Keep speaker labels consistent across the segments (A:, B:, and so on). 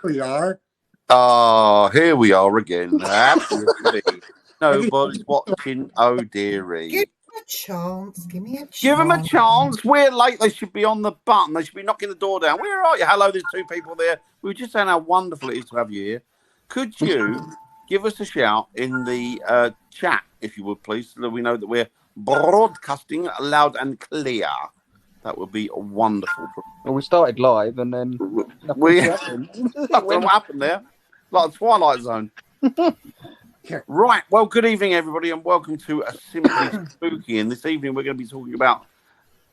A: We are.
B: Oh, here we are again. Absolutely. Nobody's watching. Oh, dearie.
C: Give me a chance. Give me a chance.
B: Give them a chance. We're late. They should be on the button. They should be knocking the door down. Where are you? Hello, there's two people there. We were just saying how wonderful it is to have you here. Could you give us a shout in the chat, if you would, please, so that we know that we're broadcasting loud and clear? That would be wonderful.
D: Well, we started live and then
B: We
D: happened.
B: what happened there? Like the Twilight Zone. Right. Well, good evening, everybody, and welcome to a Simply Spooky. And this evening, we're going to be talking about,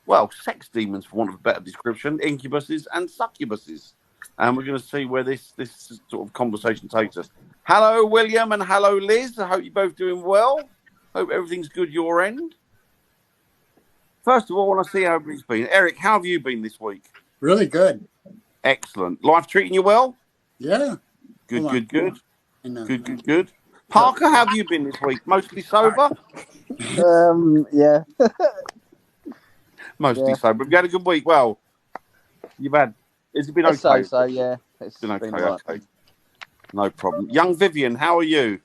B: well, sex demons, for want of a better description, incubuses and succubuses. And we're going to see where this sort of conversation takes us. Hello, William, and hello, Liz. I hope you're both doing well. Hope everything's good your end. First of all, I want to see how everybody's been. Eric, how have you been this week?
A: Really good.
B: Excellent. Life treating you well?
A: Yeah.
B: Good. Good. Parker, how have you been this week? Mostly sober?
D: Yeah.
B: Mostly sober. Have you had a good week? Well, has it been okay?
D: So, yeah.
B: It's been okay. Okay. No problem. Young Vivian, how are you?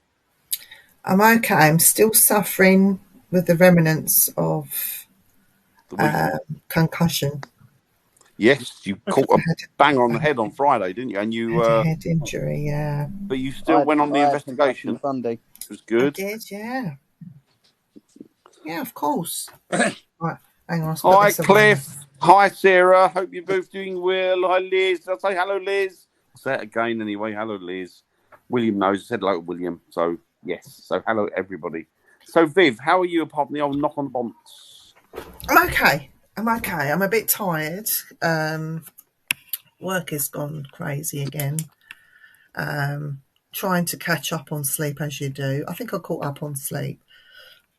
C: I'm okay. I'm still suffering with the remnants of concussion.
B: Yes, you caught a bang on the head on Friday, didn't you? And you
C: had a head injury, yeah.
B: But you still went on the investigation.
D: Sunday.
B: It was good.
C: I did, yeah. Yeah, of course. Right, hang on.
B: Hi, Cliff. Hi, Sarah. Hope you're both doing well. Hi, Liz. I'll say hello, Liz. I'll say it again anyway. Hello, Liz. William knows. I said hello to William. So, yes. So, hello, everybody. So, Viv, how are you apart from the old knock on bonds?
C: I'm okay. I'm a bit tired. Work has gone crazy again. Trying to catch up on sleep as you do. I think I caught up on sleep,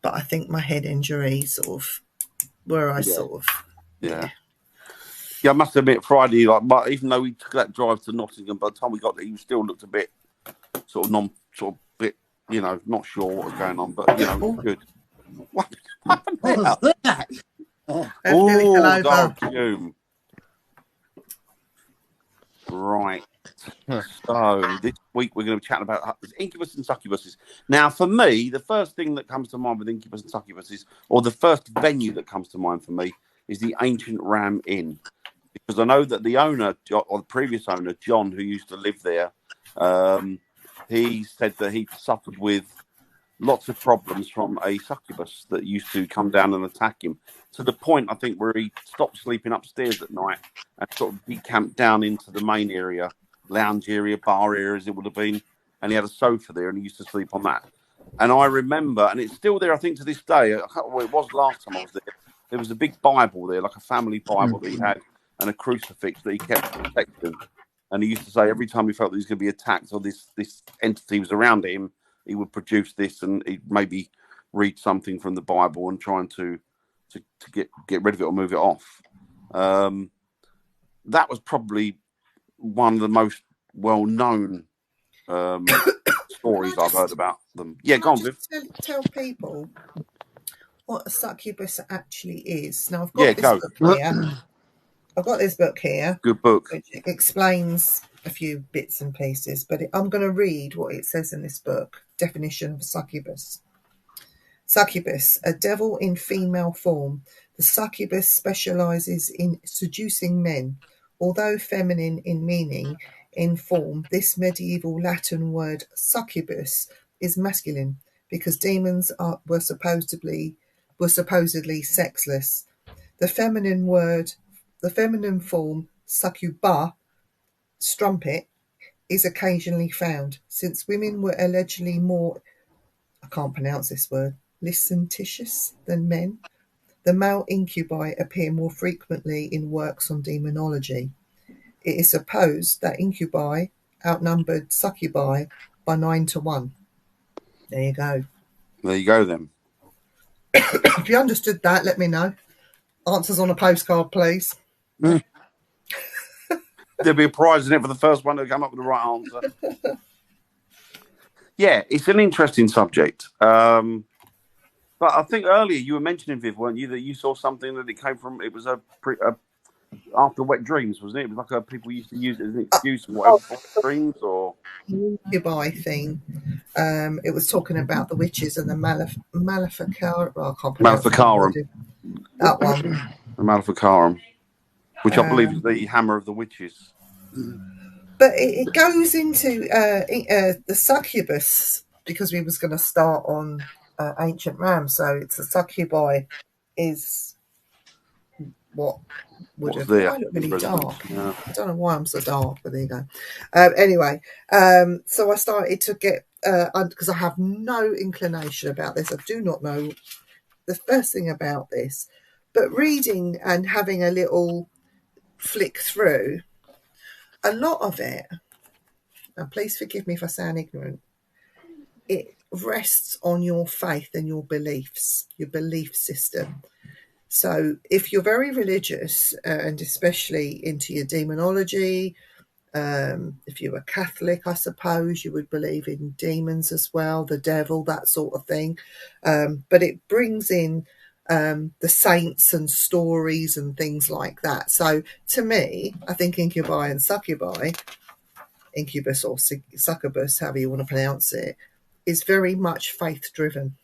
C: but I think my head injury
B: Yeah, I must admit, Friday, but even though we took that drive to Nottingham, by the time we got there, you still looked a bit not sure what was going on, but good. What happened there?
A: What was that?
B: Oh, dark fume. Right. So this week we're going to be chatting about incubus and succubuses. Now, for me, the first thing that comes to mind with incubus and succubuses, or the first venue that comes to mind for me, is the Ancient Ram Inn, because I know that the owner, or the previous owner, John, who used to live there, he said that he suffered with lots of problems from a succubus that used to come down and attack him, to the point, I think, where he stopped sleeping upstairs at night and sort of decamped down into the main area, lounge area, bar area, as it would have been, and he had a sofa there and he used to sleep on that. And I remember, and it's still there, I think, to this day. I can't remember what it was last time I was there. There was a big Bible there, like a family Bible that he had, and a crucifix that he kept protecting. And he used to say every time he felt that he was going to be attacked or this entity was around him, he would produce this and he'd maybe read something from the Bible and trying to get rid of it or move it off. That was probably one of the most well-known stories I've heard about them. Yeah, go on, Viv.
C: Tell people what a succubus actually is. Now, I've got this book here. I've got this book here.
B: Good book.
C: Which explains a few bits and pieces, but I'm going to read what it says in this book. Definition of succubus. Succubus, a devil in female form. The succubus specializes in seducing men. Although feminine in meaning, in form, this medieval Latin word succubus is masculine because demons were supposedly sexless. The feminine form succuba, strumpet, is occasionally found, since women were allegedly more, I can't pronounce this word, licentious than men. The male incubi appear more frequently in works on demonology. It is supposed that incubi outnumbered succubi by 9-1. There you go.
B: There you go, then.
C: If you understood that, let me know. Answers on a postcard, please.
B: There'll be a prize in it for the first one to come up with the right answer. Yeah, it's an interesting subject. But I think earlier you were mentioning, Viv, weren't you, that you saw something that it came from, it was a after wet dreams, wasn't it? It was like people used to use it as an excuse for whatever for wet dreams or
C: Goodbye theme. It was talking about the witches and the Maleficarum. Well, I can't pronounce
B: Maleficarum.
C: that one.
B: The Maleficarum, which I believe is the hammer of the witches.
C: But it goes into the succubus, because we was going to start on Ancient Ram. So it's a succubi is what would have. I look really dark.
B: Yeah.
C: I don't know why I'm so dark, but there you go. Anyway, so I started to get because I have no inclination about this. I do not know the first thing about this, but reading and having a little flick through, a lot of it, and please forgive me if I sound ignorant, it rests on your faith and your beliefs, your belief system. So if you're very religious and especially into your demonology, if you were Catholic, I suppose you would believe in demons as well, the devil, that sort of thing. But it brings in the saints and stories and things like that. So to me, I think incubi and succubi, incubus or succubus, however you want to pronounce it, is very much faith driven.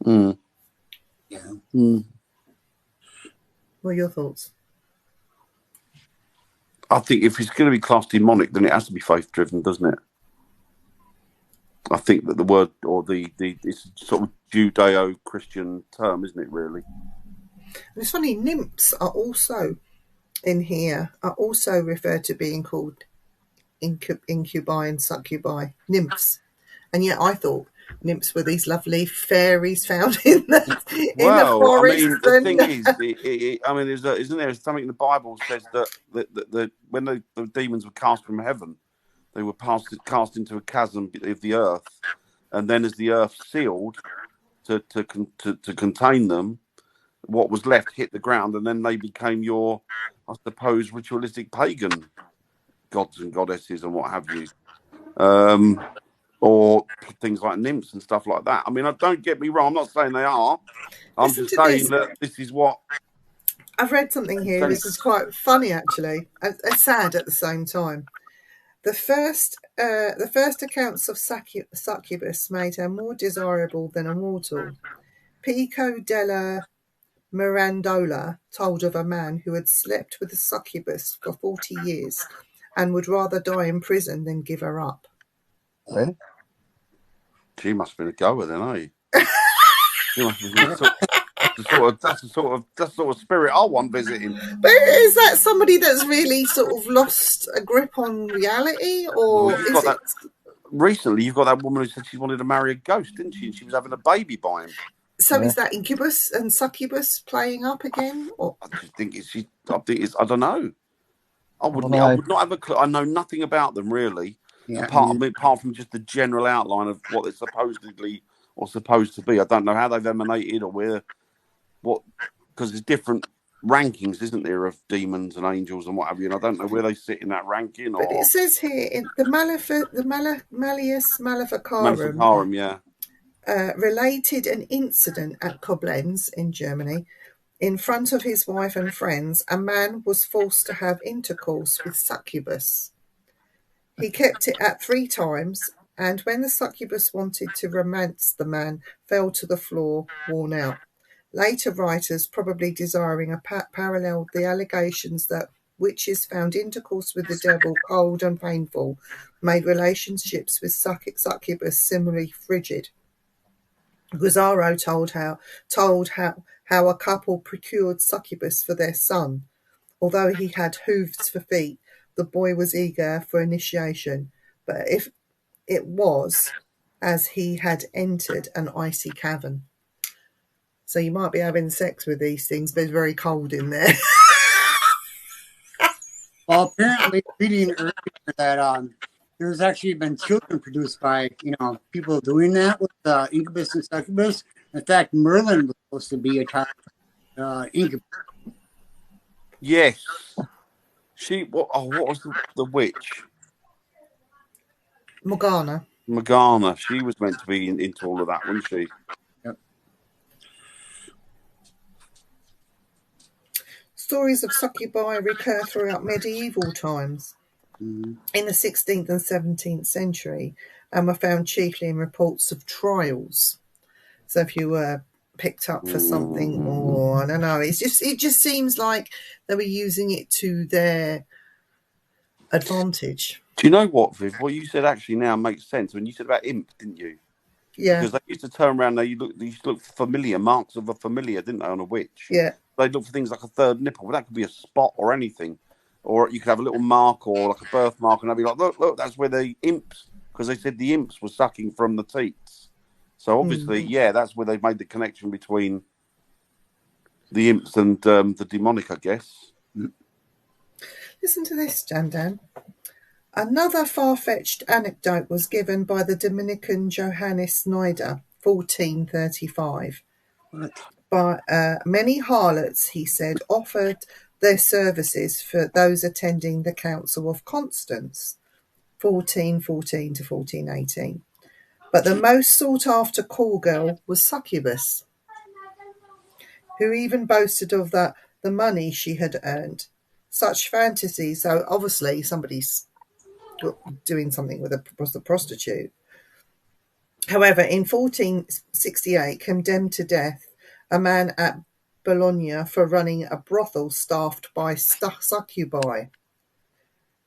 B: Mm.
A: Yeah.
B: Mm.
C: What are your thoughts?
B: I think if it's going to be classed demonic, then it has to be faith driven, doesn't it? I think that the word or it's sort of Judeo-Christian term, isn't it? Really.
C: And it's funny. Nymphs are also in here. Are also referred to being called incubi and succubi. Nymphs, and yet I thought nymphs were these lovely fairies found in the forest.
B: I mean, the thing is, I mean, isn't there something in the Bible says that when the demons were cast from heaven, they were cast into a chasm of the earth, and then as the earth sealed to contain them, what was left hit the ground, and then they became your, I suppose, ritualistic pagan gods and goddesses and what have you. Or things like nymphs and stuff like that. I mean, don't get me wrong. I'm not saying they are. I'm just saying that this is what...
C: I've read something here which is quite funny, actually, and sad at the same time. The first accounts of succubus made her more desirable than a mortal. Pico della Mirandola told of a man who had slept with a succubus for 40 years and would rather die in prison than give her up.
D: Really?
B: She must have been a goer then, eh? She must have been that's the sort of spirit I want visiting.
C: But is that somebody that's really sort of lost a grip on reality, or is it?
B: Recently, you've got that woman who said she wanted to marry a ghost, didn't she? And she was having a baby by him.
C: So is that incubus and succubus playing up again? Or?
B: I just think it's. I don't know. I would not have a clue. I know nothing about them really.
A: Yeah.
B: Apart from just the general outline of what they're supposedly or supposed to be. I don't know how they've emanated or because there's different rankings, isn't there, of demons and angels and what have you, and I don't know where they sit in that ranking. But
C: it says here, in the Malleus Maleficarum, related an incident at Koblenz in Germany. In front of his wife and friends, a man was forced to have intercourse with succubus. He kept it at 3 times, and when the succubus wanted to romance the man, fell to the floor, worn out. Later writers, probably desiring paralleled the allegations that witches found intercourse with the devil cold and painful, made relationships with succubus similarly frigid. Guzzaro told how a couple procured succubus for their son. Although he had hooves for feet, the boy was eager for initiation, but if it was as he had entered an icy cavern. So you might be having sex with these things, but it's very cold in there.
A: Well, apparently, reading earlier that there's actually been children produced by people doing that with incubus and succubus. In fact, Merlin was supposed to be a child incubus.
B: Yes. What was the witch?
C: Morgana.
B: She was meant to be into all of that, wasn't she?
C: stories of succubi recur throughout medieval times
A: Mhm.
C: in the 16th and 17th century, and were found chiefly in reports of trials. So if you were picked up for something, or I don't know, it just seems like they were using it to their advantage.
B: Do you know what, Viv? What you said actually now makes sense. When you said about imp, didn't you?
C: Yeah,
B: Because they used to turn around, they used to look familiar, marks of a familiar, didn't they, on a witch?
C: yeah.
B: They'd look for things like a third nipple, but that could be a spot or anything. Or you could have a little mark or like a birthmark, and they'd be like, look, that's where the imps, because they said the imps were sucking from the teats. So obviously, yeah, that's where they made the connection between the imps and the demonic, I guess.
C: Listen to this, Jandan. Another far-fetched anecdote was given by the Dominican Johannes Snyder, 1435.
A: What?
C: By many harlots, he said, offered their services for those attending the Council of Constance, 1414 to 1418. But the most sought-after call girl was Succubus, who even boasted of the money she had earned. Such fantasies, so obviously somebody's doing something with a prostitute. However, in 1468, condemned to death a man at Bologna for running a brothel staffed by succubi.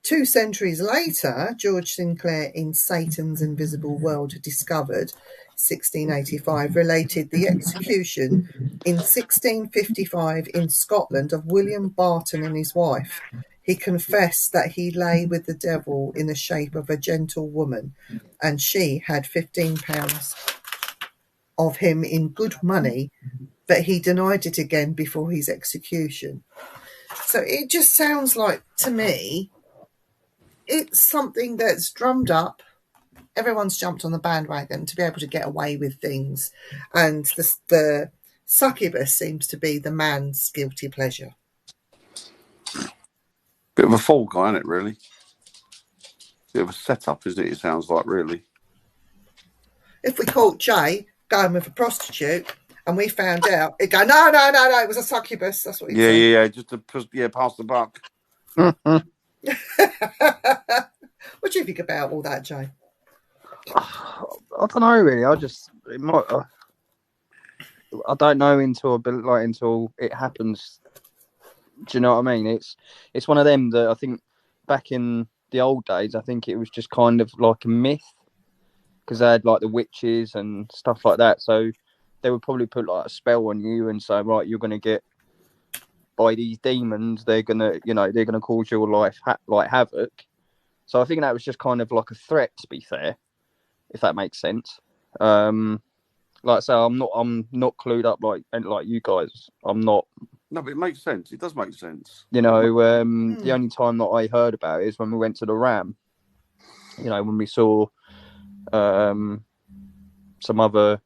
C: 2 centuries later, George Sinclair in Satan's Invisible World Discovered, 1685, related the execution in 1655 in Scotland of William Barton and his wife. He confessed that he lay with the devil in the shape of a gentle woman, and she had £15 of him in good money, but he denied it again before his execution. So it just sounds like, to me, it's something that's drummed up. Everyone's jumped on the bandwagon to be able to get away with things, and the succubus seems to be the man's guilty pleasure.
B: Bit of a fall guy, isn't it, really? Bit of a setup, isn't it? It sounds like, really.
C: If we caught Jay going with a prostitute and we found out, he'd go, no, it was a succubus. That's what he'd say.
B: Yeah. Just to pass the buck.
C: What do you think about all that, Jay?
D: I don't know really. I don't know until it happens. Do you know what I mean? It's one of them that I think back in the old days, I think it was just kind of like a myth because they had like the witches and stuff like that. So they would probably put like a spell on you and say, right, you're going to get by these demons. They're gonna cause your life like havoc. So I think that was just kind of like a threat, to be fair, if that makes sense. Like I say, I'm not clued up like you guys. I'm not.
B: No, but it makes sense. It does make sense.
D: The only time that I heard about it is when we went to the Ram. When we saw some other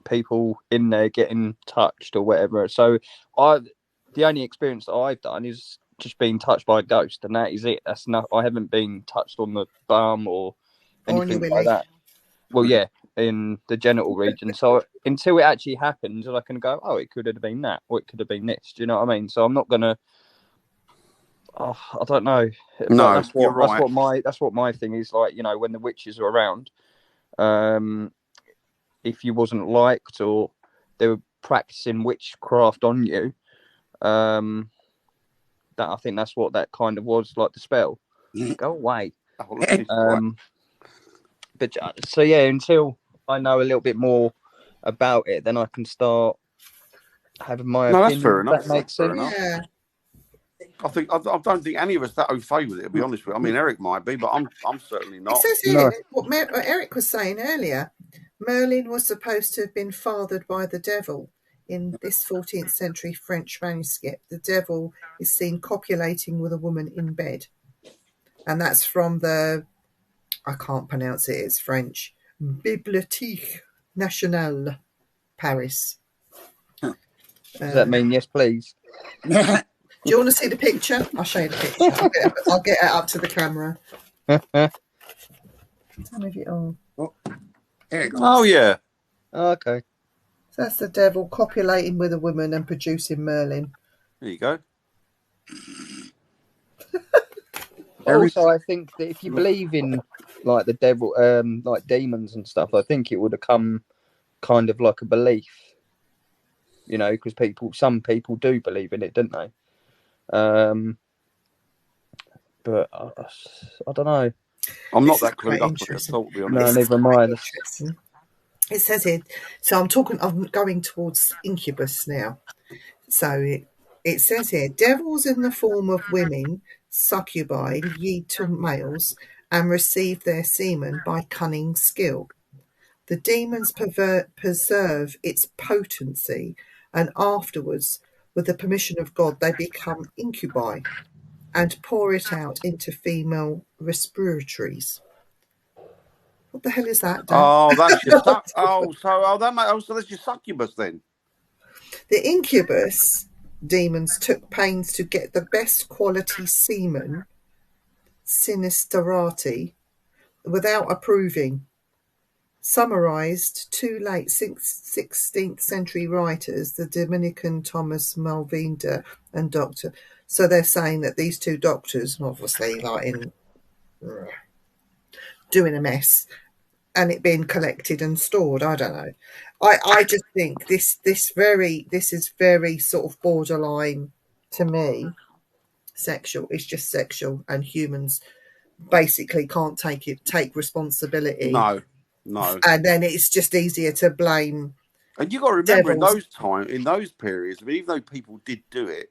D: people in there getting touched or whatever. So the only experience that I've done is just being touched by a ghost, and that is it. That's enough. I haven't been touched on the bum or anything like that. Well, yeah, in the genital region. So until it actually happens, I can go, oh, it could have been that, or it could have been this. Do you know what I mean? So I'm not gonna. Oh, I don't know.
B: No,
D: you're right. That's what my thing is like. When the witches are around, if you wasn't liked or they were practicing witchcraft on you, that I think that's what that kind of was, like the spell. Go away. But so yeah, until I know a little bit more about it, then I can start having my opinion.
B: That's fair enough.
D: That makes sense.
C: Yeah.
B: I don't think any of us that au fait with it, to be honest with you. I mean, Eric might be, but I'm certainly not.
C: It says here what Eric was saying earlier. Merlin was supposed to have been fathered by the devil. In this 14th century French manuscript, the devil is seen copulating with a woman in bed. And that's from I can't pronounce it, it's French, Bibliothèque Nationale, Paris.
D: Does that mean yes, please?
C: Do you want to see the picture? I'll show you the picture. I'll get it up to the camera. Tell me if it all.
A: There you go.
B: Oh, yeah.
D: Okay.
C: So that's the devil copulating with a woman and producing Merlin.
B: There you go.
D: Also, I think that if you believe in like the devil, like demons and stuff, I think it would have come kind of like a belief, you know, because some people do believe in it, don't they? But I don't know.
B: I'm not
C: This is
B: that
C: quite
B: clued up on it
C: interesting.
B: at all, to be
D: No,
B: honest.
C: This is
D: never
C: quite
D: mind.
C: interesting. It says here, so I'm going towards incubus now. So it says here, devils in the form of women, succubi, lead to males and receive their semen by cunning skill. The demons preserve its potency, and afterwards, with the permission of God, they become incubi and pour it out into female respiratories. What the hell is that, Dan?
B: Oh, that's your so that's your succubus then.
C: The incubus demons took pains to get the best quality semen, sinisterati, without approving. Summarized two late 16th century writers, the Dominican Thomas Malvinda and Dr. So they're saying that these two doctors, obviously, like in doing a mess, and it being collected and stored. I don't know. I just think this is very sort of borderline to me. Sexual. It's just sexual, and humans basically can't take responsibility.
B: No.
C: And then it's just easier to blame.
B: And you got to remember
C: devils.
B: in those periods, I mean, even though people did do it,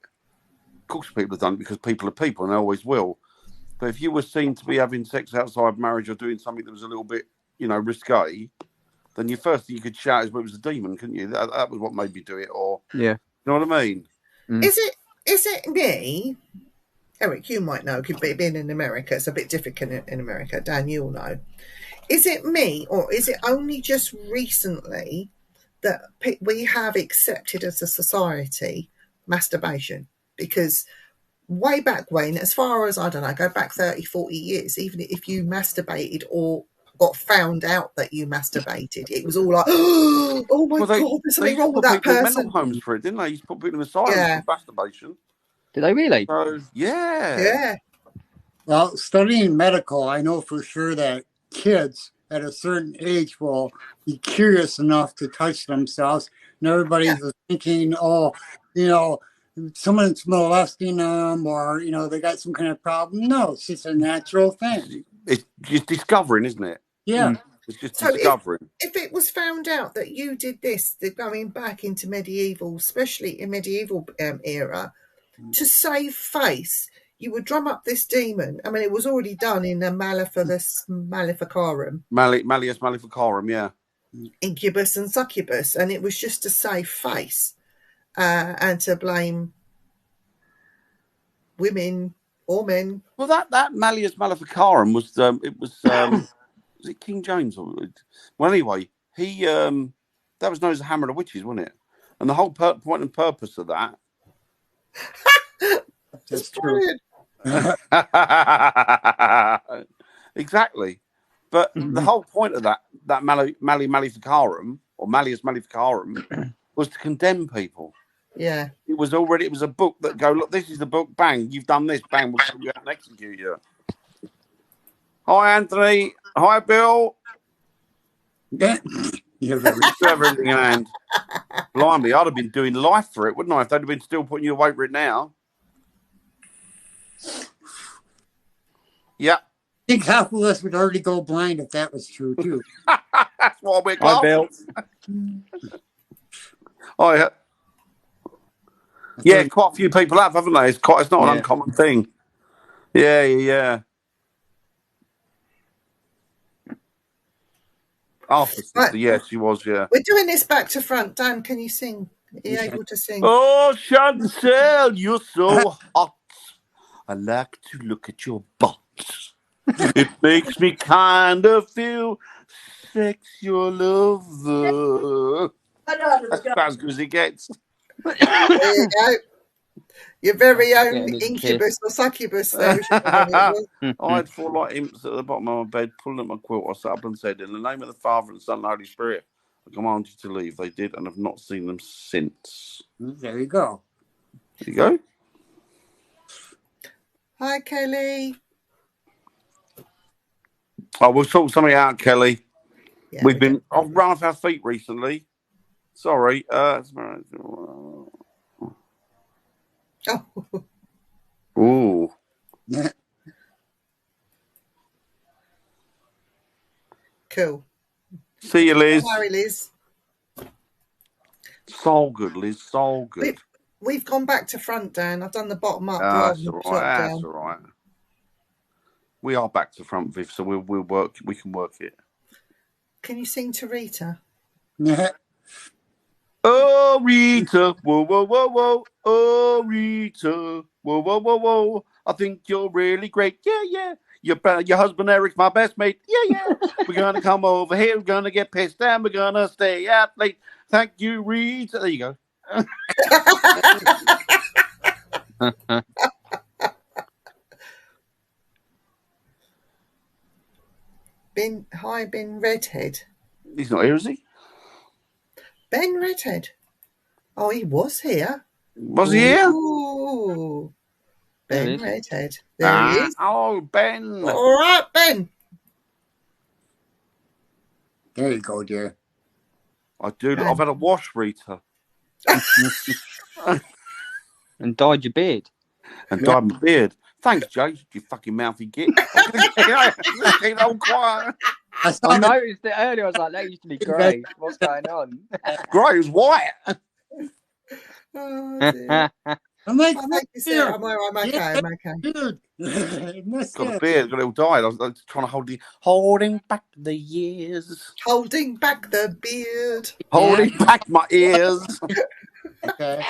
B: of course people have done it because people are people and they always will. But if you were seen to be having sex outside marriage or doing something that was a little bit, you know, risque, then your first thing you could shout is, well, it was a demon, couldn't you? That was what made me do it. Or,
D: Yeah.
B: You know what I mean?
C: Is it me? Eric, you might know, being in America, it's a bit different in America. Dan, you'll know. Is it me, or is it only just recently that we have accepted as a society masturbation? Because way back when, as far as, I don't know, go back 30, 40 years, even if you masturbated or got found out that you masturbated, it was all like, oh my God, there's something wrong with that person.
B: Mental homes for it, didn't they? You used to put people in asylums for masturbation.
D: Did they really?
B: So,
C: Yeah.
A: Well, studying medical, I know for sure that kids at a certain age will be curious enough to touch themselves. And everybody's thinking, oh, you know, someone's molesting them, or, you know, they got some kind of problem. No, it's just a natural thing.
B: It's just discovering, isn't it?
A: Yeah.
B: It's just discovering.
C: If it was found out that you did this, going back into medieval, especially in medieval era, to save face, you would drum up this demon. I mean, it was already done in the Maleficarum.
B: Malleus Maleficarum, yeah.
C: Incubus and succubus, and it was just to save face and to blame women or men.
B: Well, that Malleus Maleficarum was was it King James? Well, anyway, he that was known as the Hammer of the Witches, wasn't it? And the whole point and purpose of that.
A: That's true.
B: Exactly, but the whole point of that Maleficarum or Malleus Maleficarum was to condemn people.
C: Yeah,
B: it was a book that go, look, this is the book, bang, you've done this, bang, we'll send you out and execute you. Hi Anthony, hi Bill.
A: Yeah.
B: You have everything in hand. Blimey, I'd have been doing life for it, wouldn't I? If they'd have been still putting you away for it now. Yeah.
A: I think half of us would already go blind if that was true too.
B: That's why we're
D: Hi, Bill.
B: Oh yeah. Yeah, quite a few people have, haven't they? It's not an uncommon thing. Yeah. Arthur, sister, yeah, she was, yeah.
C: We're doing this back to front. Dan, can you sing? Are you able to sing?
B: Oh, Chantel, you're so hot. I like to look at your butt. It makes me kind of feel sexual lover. That's about as good as it gets.
C: There you go. Your very own incubus or succubus. There.
B: I had 4 light imps at the bottom of my bed, pulling at my quilt. I sat up and said, in the name of the Father and the Son and the Holy Spirit, I commanded you to leave. They did, and I've not seen them since.
A: There you go.
B: There you go.
C: Hi, Kelly.
B: Oh, we'll sort something out, Kelly.
C: Yeah,
B: We've been run off our feet recently. Sorry.
C: Oh,
B: Ooh.
C: cool.
B: See you, Liz.
C: Sorry, Liz.
B: So good, Liz. So good.
C: We've gone back to front, Dan. I've done the bottom up rather
B: That's
C: than
B: all
C: top
B: right. That's
C: down.
B: all right. We are back to front, Viv, so we'll work. We can work it.
C: Can you sing to Rita?
B: Oh, Rita, whoa, whoa, whoa, whoa. Oh, Rita, whoa, whoa, whoa, whoa. I think you're really great. Yeah, yeah. Your husband Eric's my best mate. Yeah, yeah. We're gonna come over here. We're gonna get pissed and we're gonna stay out late. Thank you, Rita. There you go.
C: Ben Redhead.
B: He's not here, is he?
C: Ben Redhead. Oh, he was here.
B: Was he here?
C: Ooh.
D: There
C: Ben
D: he is.
C: Redhead. There he is.
B: Oh, Ben.
C: All right, Ben.
A: There you go, dear.
B: I do. I've had a wash, Rita,
D: And dyed your beard.
B: and dyed my beard. Thanks, Jay. You fucking mouthy git. Keep all quiet.
A: I saw
D: I
A: the
D: noticed it earlier. I was like, that used to be grey. What's going on?
B: Great, it was white.
C: Oh, dear.
A: I'm like,
C: I like you, Sarah. I'm okay. I'm okay.
A: dude. It must
B: Got a
A: have.
B: beard, got it all dyed. I was trying to holding back the years,
C: Holding back the beard.
B: holding back my ears.
A: Okay.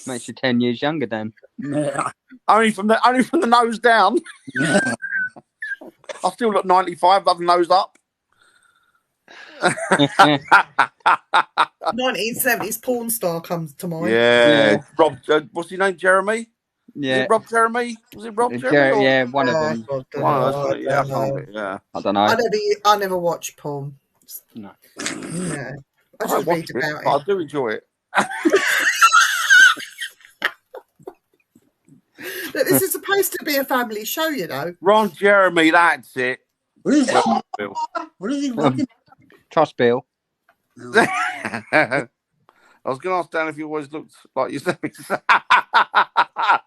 D: Makes you 10 years younger, Dan.
A: Yeah.
B: only from the nose down.
A: Yeah.
B: I still look 95, other nose up.
C: 1970s porn star comes to mind.
B: Yeah. Rob, what's his name? Jeremy?
D: Yeah.
B: Was it Rob Jeremy? Was it Rob Jeremy? or-
D: Yeah, one of them.
C: Oh, God,
B: One of those,
C: I
B: wasn't it? Yeah, I
C: don't
B: can't
C: know.
B: be. Yeah.
D: I don't know.
C: I never watch porn.
D: No.
C: No. I
B: I
C: just
B: watch
C: read
B: it,
C: about
B: but I
C: it.
B: do enjoy it.
C: But this is supposed to be a family show, you know.
B: Ron Jeremy, that's it.
A: What is
B: Well,
A: that?
B: Bill.
A: What is he looking
D: Trust Bill.
B: I was going to ask Dan if you always looked like Yosemite Sam. I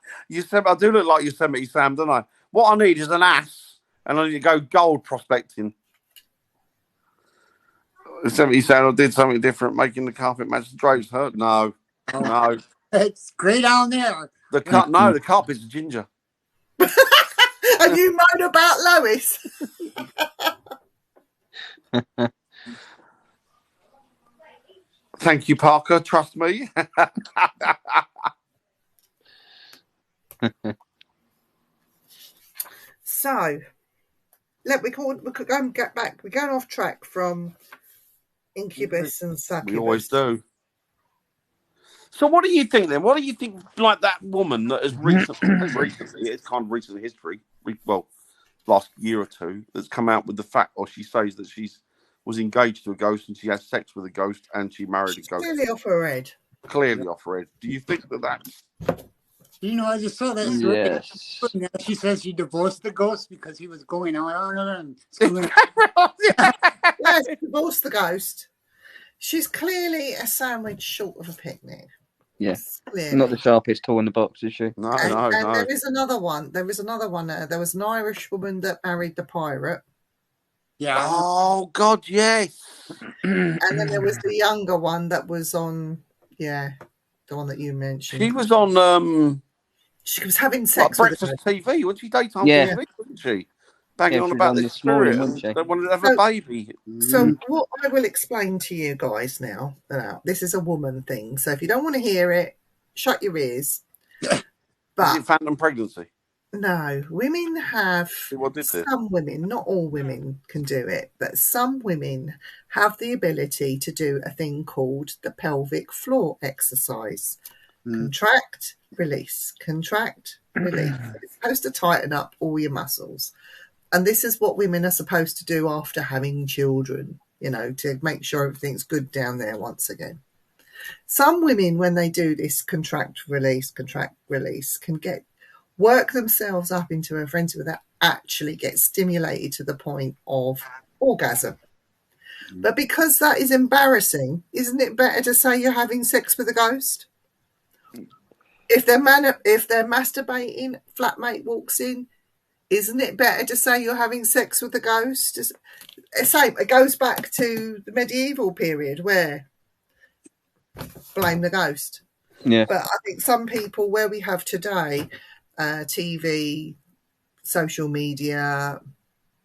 B: do look like Yosemite Sam, don't I? What I need is an ass, and I need to go gold prospecting. Yosemite Sam did something different, making the carpet match the drapes. Hurt? No, no.
A: It's great down there.
B: The carpet's ginger.
C: And you moan about Lois.
B: Thank you, Parker. Trust me.
C: So, we could go and get back. We're going off track from Incubus and Succubus.
B: We always do. So what do you think then? What do you think, like that woman that has recently, it's kind of recent history, well, last year or two, that's come out with the fact, or she says that was engaged to a ghost and she had sex with a ghost and she married
C: She's
B: a ghost.
C: clearly off her head.
B: Clearly off her head. Do you think that that's...
A: You know, I just saw that story.
D: Yes.
A: Now she says she divorced the ghost because he was going out on her and screwing.
C: Yes, divorce the ghost. She's clearly a sandwich short of a picnic.
D: Yes.
C: Clearly.
D: Not the sharpest tool in the box, is she?
B: No,
C: And
B: no.
C: there is another one. There was another one. There was an Irish woman that married the pirate.
A: Yeah.
B: Oh, God, yes.
C: And then there was the younger one that was on, the one that you mentioned.
B: She was on
C: She was having
B: like
C: sex with
B: breakfast
C: her.
B: TV, wasn't she? Daytime
D: Yeah.
B: TV, wasn't she? Banging
D: Yeah,
B: on
D: she was
B: about
D: on
B: this
D: this morning,
B: spirit
D: wasn't she?
B: and they wanted to have a baby.
C: So what I will explain to you guys now, this is a woman thing. So if you don't want to hear it, shut your ears.
B: Is
C: But
B: it phantom pregnancy?
C: no, women have,
B: What did it?
C: some women, not all women can do it, but some women have the ability to do a thing called the pelvic floor exercise. Contract, release, contract, release. It's supposed to tighten up all your muscles. And this is what women are supposed to do after having children. to make sure everything's good down there once again. Some women, when they do this contract release, can work themselves up into a frenzy where they actually get stimulated to the point of orgasm. But because that is embarrassing, isn't it better to say you're having sex with a ghost? If they're masturbating, flatmate walks in, isn't it better to say you're having sex with a ghost? It goes back to the medieval period where blame the ghost.
D: Yeah.
C: But I think some people, where we have today, TV, social media,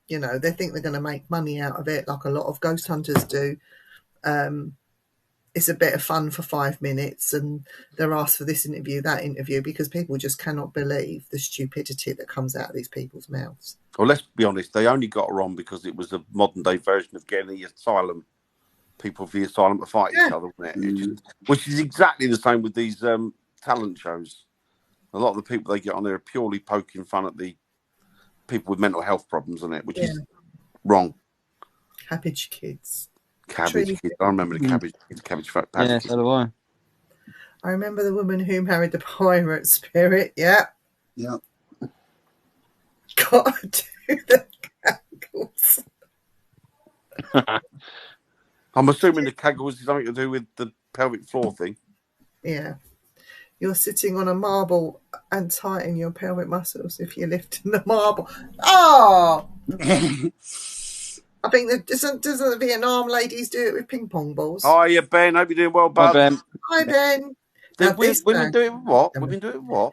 C: they think they're going to make money out of it, like a lot of ghost hunters do. It's a bit of fun for 5 minutes, and they're asked for this interview, that interview, because people just cannot believe the stupidity that comes out of these people's mouths.
B: Well, let's be honest, they only got her on because it was a modern day version of getting the asylum people for the asylum to fight each other, wasn't it? Which is exactly the same with these talent shows. A lot of the people they get on there are purely poking fun at the people with mental health problems, isn't it? Which is wrong.
C: Cabbage Kids.
B: Cabbage Kids. I remember the Cabbage Kids. Cabbage
D: Yeah,
B: Kids.
D: so do I.
C: I remember the woman who married the pirate spirit. Yeah.
A: Yeah.
C: Gotta do the cackles.
B: I'm assuming the caggles is something to do with the pelvic floor thing.
C: Yeah. You're sitting on a marble and tighten your pelvic muscles if you're lifting the marble. Oh! I think that doesn't the Vietnam ladies do it with ping pong balls?
B: Oh, yeah, Ben. Hope you're doing well, bud.
D: Hi, Ben.
C: Hi, Ben.
B: Women do it with what? Women do it with what?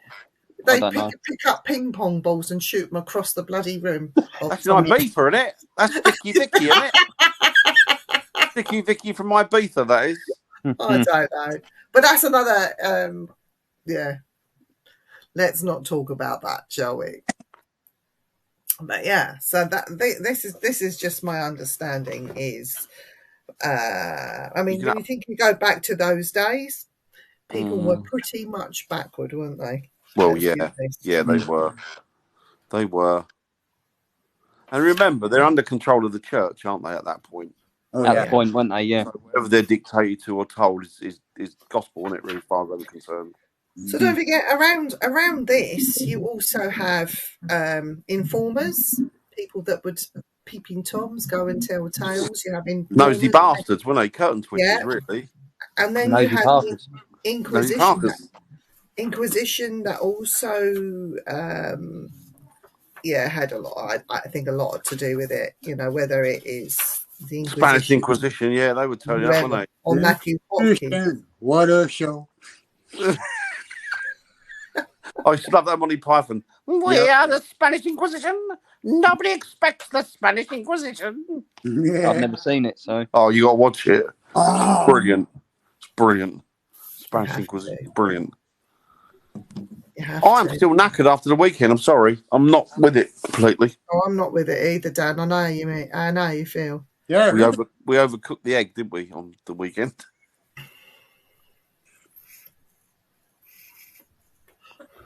C: They
D: don't know.
C: pick up ping pong balls and shoot them across the bloody room.
B: That's an Ibiza, isn't it? That's Vicky, isn't it? Vicky from Ibiza, that is.
C: I don't know. But that's another, yeah. Let's not talk about that, shall we? But yeah, so this is just my understanding is, I mean, when you think you go back to those days, people were pretty much backward, weren't they?
B: Well, yeah, they were. They were. And remember, they're under control of the church, aren't they, at that point?
A: Oh,
D: At
A: yeah.
D: the point, weren't they? Yeah.
B: So whatever they're dictated to or told is gospel, isn't it, really, as far as I'm concerned?
C: So don't forget, around this, you also have informers, people that would peeping toms, go and tell tales. You have
B: Nosy bastards, weren't they? Curtain twisters, really.
C: And then
D: Nosy
C: you have
D: bastards.
C: Inquisition. Inquisition that also, had a lot. I think a lot to do with it. Whether it is the Inquisition,
B: Spanish Inquisition, yeah, they would tell you that, wouldn't they?
C: or Matthew Hopkins.
A: What a show!
B: I used to love that Monty Python. We are the Spanish Inquisition. Nobody expects the Spanish Inquisition.
A: Yeah.
D: I've never seen it, so.
B: Oh, you got to watch it.
A: Oh.
B: Brilliant. It's brilliant. Spanish
C: You have
B: Inquisition,
C: to.
B: brilliant.
C: You have
B: I'm
C: to.
B: still knackered after the weekend. I'm sorry. I'm not with it completely.
C: Oh, I'm not with it either, Dan. I know you mean. I know you feel.
A: Yeah.
B: We overcooked the egg, didn't we, on the weekend?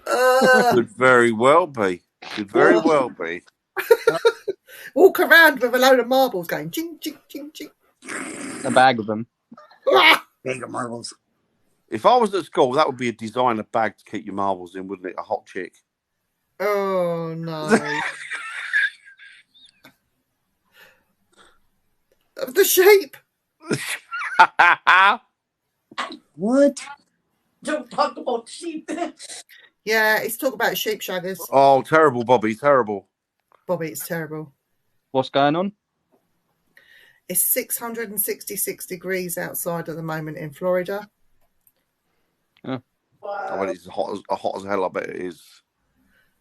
B: Could very well be. Could very well be.
C: Walk around with a load of marbles going ching ching ching ching.
D: A bag of them.
A: Bag of marbles.
B: If I was at school, that would be a designer bag to keep your marbles in, wouldn't it? A hot chick.
C: Oh no. Of the shape.
A: What?
E: Don't talk about sheep.
C: Yeah, it's talk about sheep shaggers.
B: Oh, terrible, Bobby. Terrible.
C: Bobby, it's terrible.
D: What's going on?
C: It's 666 degrees outside at the moment in Florida.
B: I bet it's hot as hell. I bet it is.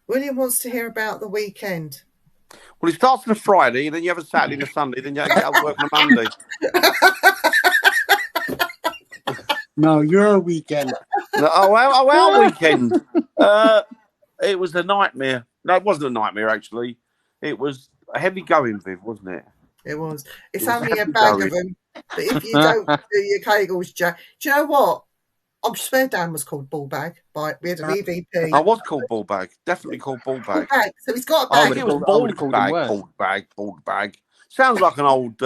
C: William wants to hear about the weekend.
B: Well, it starts on a Friday, and then you have a Saturday and a Sunday, then you get out of work on a Monday.
A: No, your weekend.
B: Our weekend. It was a nightmare. No, it wasn't a nightmare, actually. It was a heavy going, Viv, wasn't it?
C: It was. It's
B: It was
C: only a
B: happy
C: bag
B: going.
C: of them. But if you don't do your kegels, Jack, do you know what? I'm swear Dan was called Ball Bag. We had an EVP.
B: I was called Ball Bag. Definitely called Ball
C: Ball
B: Bag.
C: Bag. So he's got a
B: I
C: bag.
B: think it was
D: I would've
B: Bald
D: called him
B: Bag.
D: worse.
B: Bald Bag. Bald Bag. Sounds like an old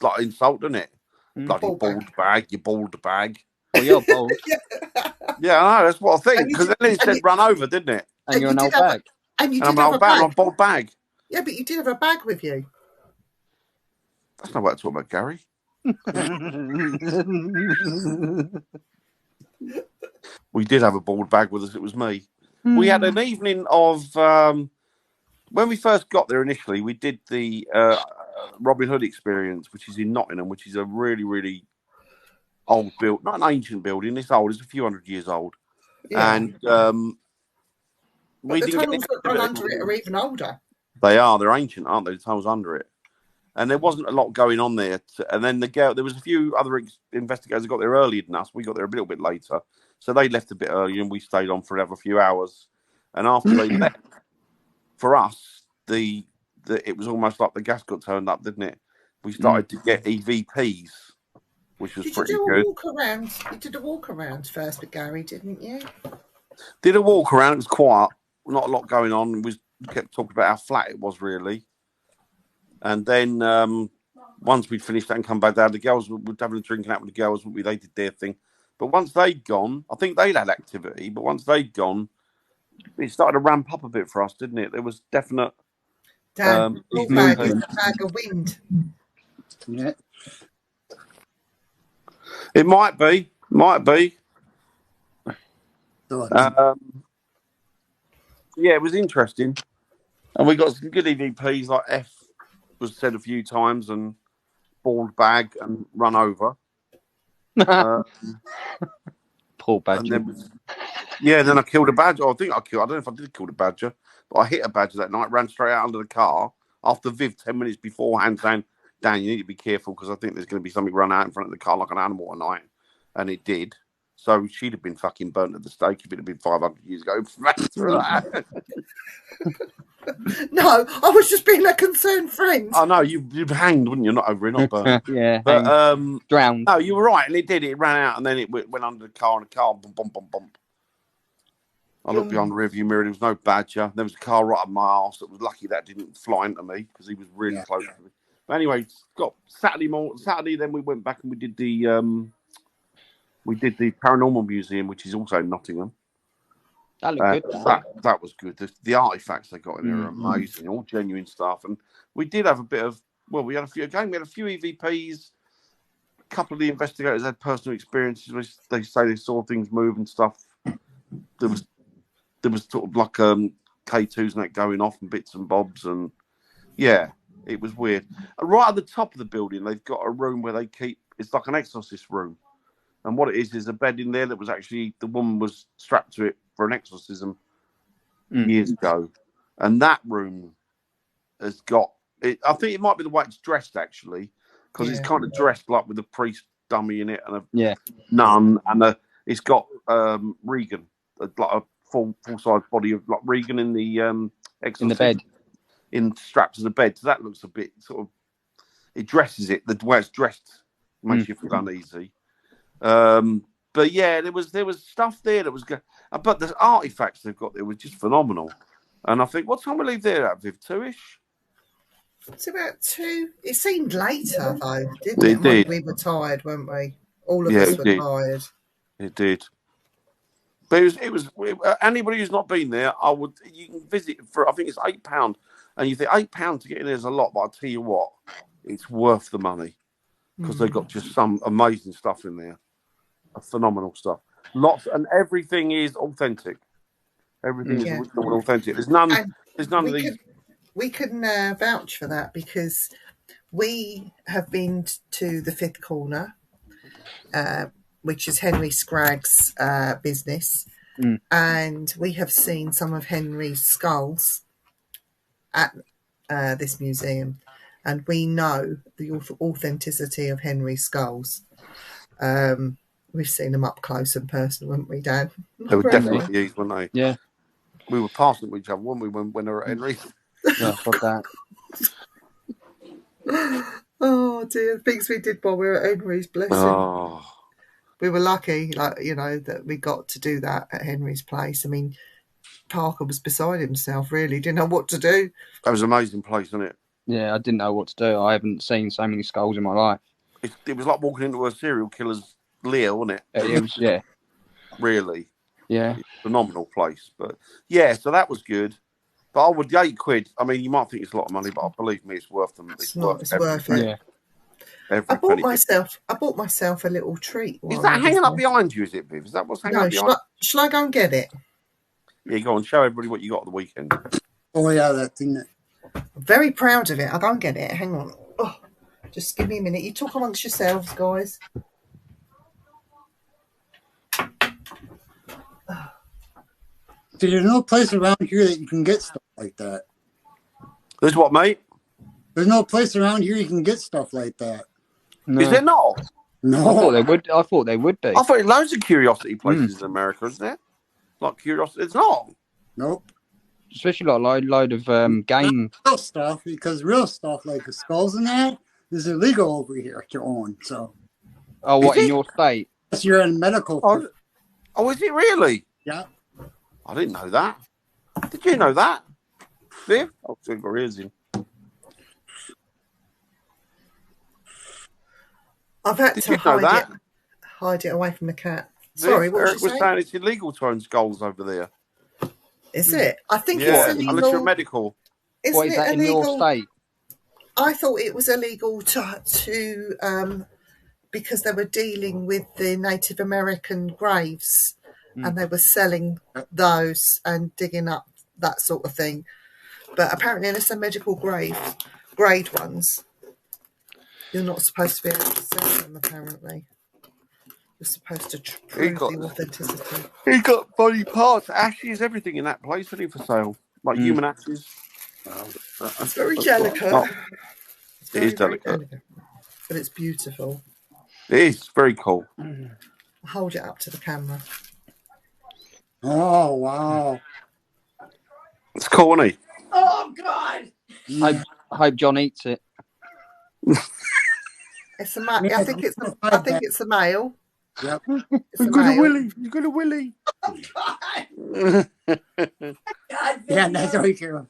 B: like insult, doesn't it? Bloody
C: Bald
B: bald bag, you bald bag.
D: Well, you're bold,
B: Yeah, I know, that's what I think.
C: And you
B: Because
C: did-
B: then it
C: and
B: said run over, didn't it?
D: and you're
C: you
D: an
C: did
D: old
C: have
D: bag.
C: And you
B: And I'm
C: did
B: an
C: have a
B: old bag, I'm a
C: bag.
B: bald bag.
C: Yeah, but you did have a bag with you.
B: That's not what I talk about, Gary. We did have a bald bag with us. It was me. We had an evening of when we first got there initially. We did the Robin Hood experience, which is in Nottingham, which is a really, really old build, not an ancient building. It's old. It's a few hundred years old,
C: Yeah.
B: and
C: but
B: we
C: the
B: didn't get
C: tunnels that run under it are even older.
B: They are. They're ancient, aren't they? The tunnels under it. And there wasn't a lot going on there. And then there was a few other investigators who got there earlier than us. We got there a little bit later. So they left a bit earlier and we stayed on for another few hours. And after they left, for us, it was almost like the gas got turned up, didn't it? We started to get EVPs, which was
C: Did you
B: pretty
C: do a
B: good.
C: walk around? You did a walk around first with Gary, didn't you?
B: Did a walk around. It was quiet. Not a lot going on. We kept talking about how flat it was, really. And then once we'd finished that and come back down, the girls were having a drinking out with the girls. They did their thing. But once they'd gone, I think they'd had activity. But once they'd gone, it started to ramp up a bit for us, didn't it? There was definite.
C: Dan, your bag is a bag of wind.
A: Yeah.
B: It might be.
A: So,
B: Yeah, it was interesting. And we got some good EVPs, like F was said a few times, and bald bag and run over.
D: Poor badger.
B: Then I killed a badger. I don't know if I did kill the badger, but I hit a badger that night, ran straight out under the car after Viv 10 minutes beforehand saying, Dan, you need to be careful because I think there's going to be something run out in front of the car like an animal tonight. And it did. So she'd have been fucking burnt at the stake if it had been 500 years ago.
C: No, I was just being a concerned friend.
B: I know, you'd hanged, wouldn't you? Not over it, not burnt.
D: Yeah,
B: But
D: drowned.
B: no, you were right, and it did. It ran out, and then it went under the car, and the car bump, bump, bump. I looked behind the rearview mirror. There was no badger. There was a car right up my arse. It was lucky that didn't fly into me because he was really close to me. But anyway, got Saturday. Then we went back and we did the Paranormal Museum, which is also in Nottingham.
D: That looked good.
B: That was good. The artifacts they got in there are amazing, all genuine stuff. And we did have a bit of. Well, we had a few EVPs. A couple of the investigators had personal experiences which they say they saw things move and stuff. There was sort of like K2s and that going off and bits and bobs, and yeah, it was weird. And right at the top of the building, they've got a room where they keep. It's like an exorcist room, and what it is a bed in there that was actually the woman was strapped to it for an exorcism years ago, and that room has got. I think it might be the way it's dressed actually, because it's kind of dressed like with a priest dummy in it and a nun, and it's got Regan, like a full size body of like Regan in the exorcism,
D: in the bed,
B: strapped to the bed. So that looks a bit sort of. It dresses it the way it's dressed makes you feel uneasy. But yeah, there was stuff there that was good. But the artifacts they've got there was just phenomenal. And I think, what time we leave there at, Viv? 2-ish?
C: It's about 2. It seemed later, though, didn't
B: It did.
C: We were tired, weren't we? All of us were tired.
B: It did. But it was anybody who's not been there, you can visit for, I think it's £8. And you think £8 to get in there is a lot, but I'll tell you what, it's worth the money. Because they've got just some amazing stuff in there. Phenomenal stuff. Lots, and everything is authentic. Everything is original and authentic. There's none of these.
C: We can vouch for that because we have been to the Fifth Corner, which is Henry Scragg's business, and we have seen some of Henry's skulls at this museum, and we know the authenticity of Henry's skulls. We've seen them up close and personal, haven't we, Dan?
B: They were definitely used, weren't they?
D: Yeah.
B: We were passing each other, weren't we, when they were at Henry?
D: Yeah, got that.
C: Oh dear, things we did while we were at Henry's, bless him. We were lucky, that we got to do that at Henry's place. I mean, Parker was beside himself, really. Didn't know what to do.
B: That was an amazing place, wasn't it?
D: Yeah, I didn't know what to do. I haven't seen so many skulls in my life.
B: It was like walking into a serial killer's lair, wasn't it?
D: It was, yeah,
B: Really.
D: yeah.
B: Phenomenal place. But yeah, so that was good. But I would £8. I mean, you might think it's a lot of money, but believe me, it's worth them.
C: It's not. It's worth it.
D: Yeah.
C: I bought myself a little treat.
B: Is that hanging up behind you? Is it, Viv? Is that what's hanging up behind?
C: Shall I go and get it?
B: Yeah, go on. Show everybody what you got at the weekend.
A: Oh yeah, that thing. That...
C: I'm very proud of it. I'll go and get it. Hang on. Oh, just give me a minute. You talk amongst yourselves, guys.
A: See, there's no place around here that you can get stuff like that.
B: There's what, mate?
A: There's no place around here you can get stuff like that.
D: No.
B: Is there not?
A: No.
D: I thought they would be.
B: I thought loads of curiosity places in America, isn't there? Like curiosity. It's not.
A: Nope.
D: Especially like load of game.
A: Real stuff, because real stuff like the skulls and that is illegal over here to own. So.
D: Oh, what
B: Is
D: in
B: it?
D: your state?
A: Unless you're in medical.
B: Oh, is it really?
A: Yeah.
B: I didn't know that. Did you know that? Viv? Oh, so got ears in.
C: I've had
B: Did
C: to
B: you know that?
C: hide it away from the cat. Sorry, what
B: Eric
C: was you
B: was
C: saying?
B: saying it's illegal to own skulls over there.
C: Is it? I think
B: Yeah,
C: it's
B: unless you're
C: illegal.
B: medical.
C: Isn't
D: What is
C: it
D: that in your
C: illegal?
D: state?
C: I thought it was illegal to because they were dealing with the Native American graves and they were selling those and digging up that sort of thing. But apparently, unless they're medical grade ones, you're not supposed to be able to sell them. Apparently, you're supposed to prove the authenticity.
B: He's got body parts, ashes, everything in that place, ready for sale. Like human ashes.
C: It's very delicate.
B: Oh,
C: It's
B: it is
C: very
B: delicate.
C: but it's beautiful.
B: It is very cool.
C: I'll hold it up to the camera.
A: Oh wow.
B: It's cool, isn't he?
E: Oh, God.
D: I hope John eats it.
C: It's a I think it's a male.
A: Yep.
C: It's a male.
B: You got a willy.
E: Oh, God. God,
A: Yeah, that's all you care about.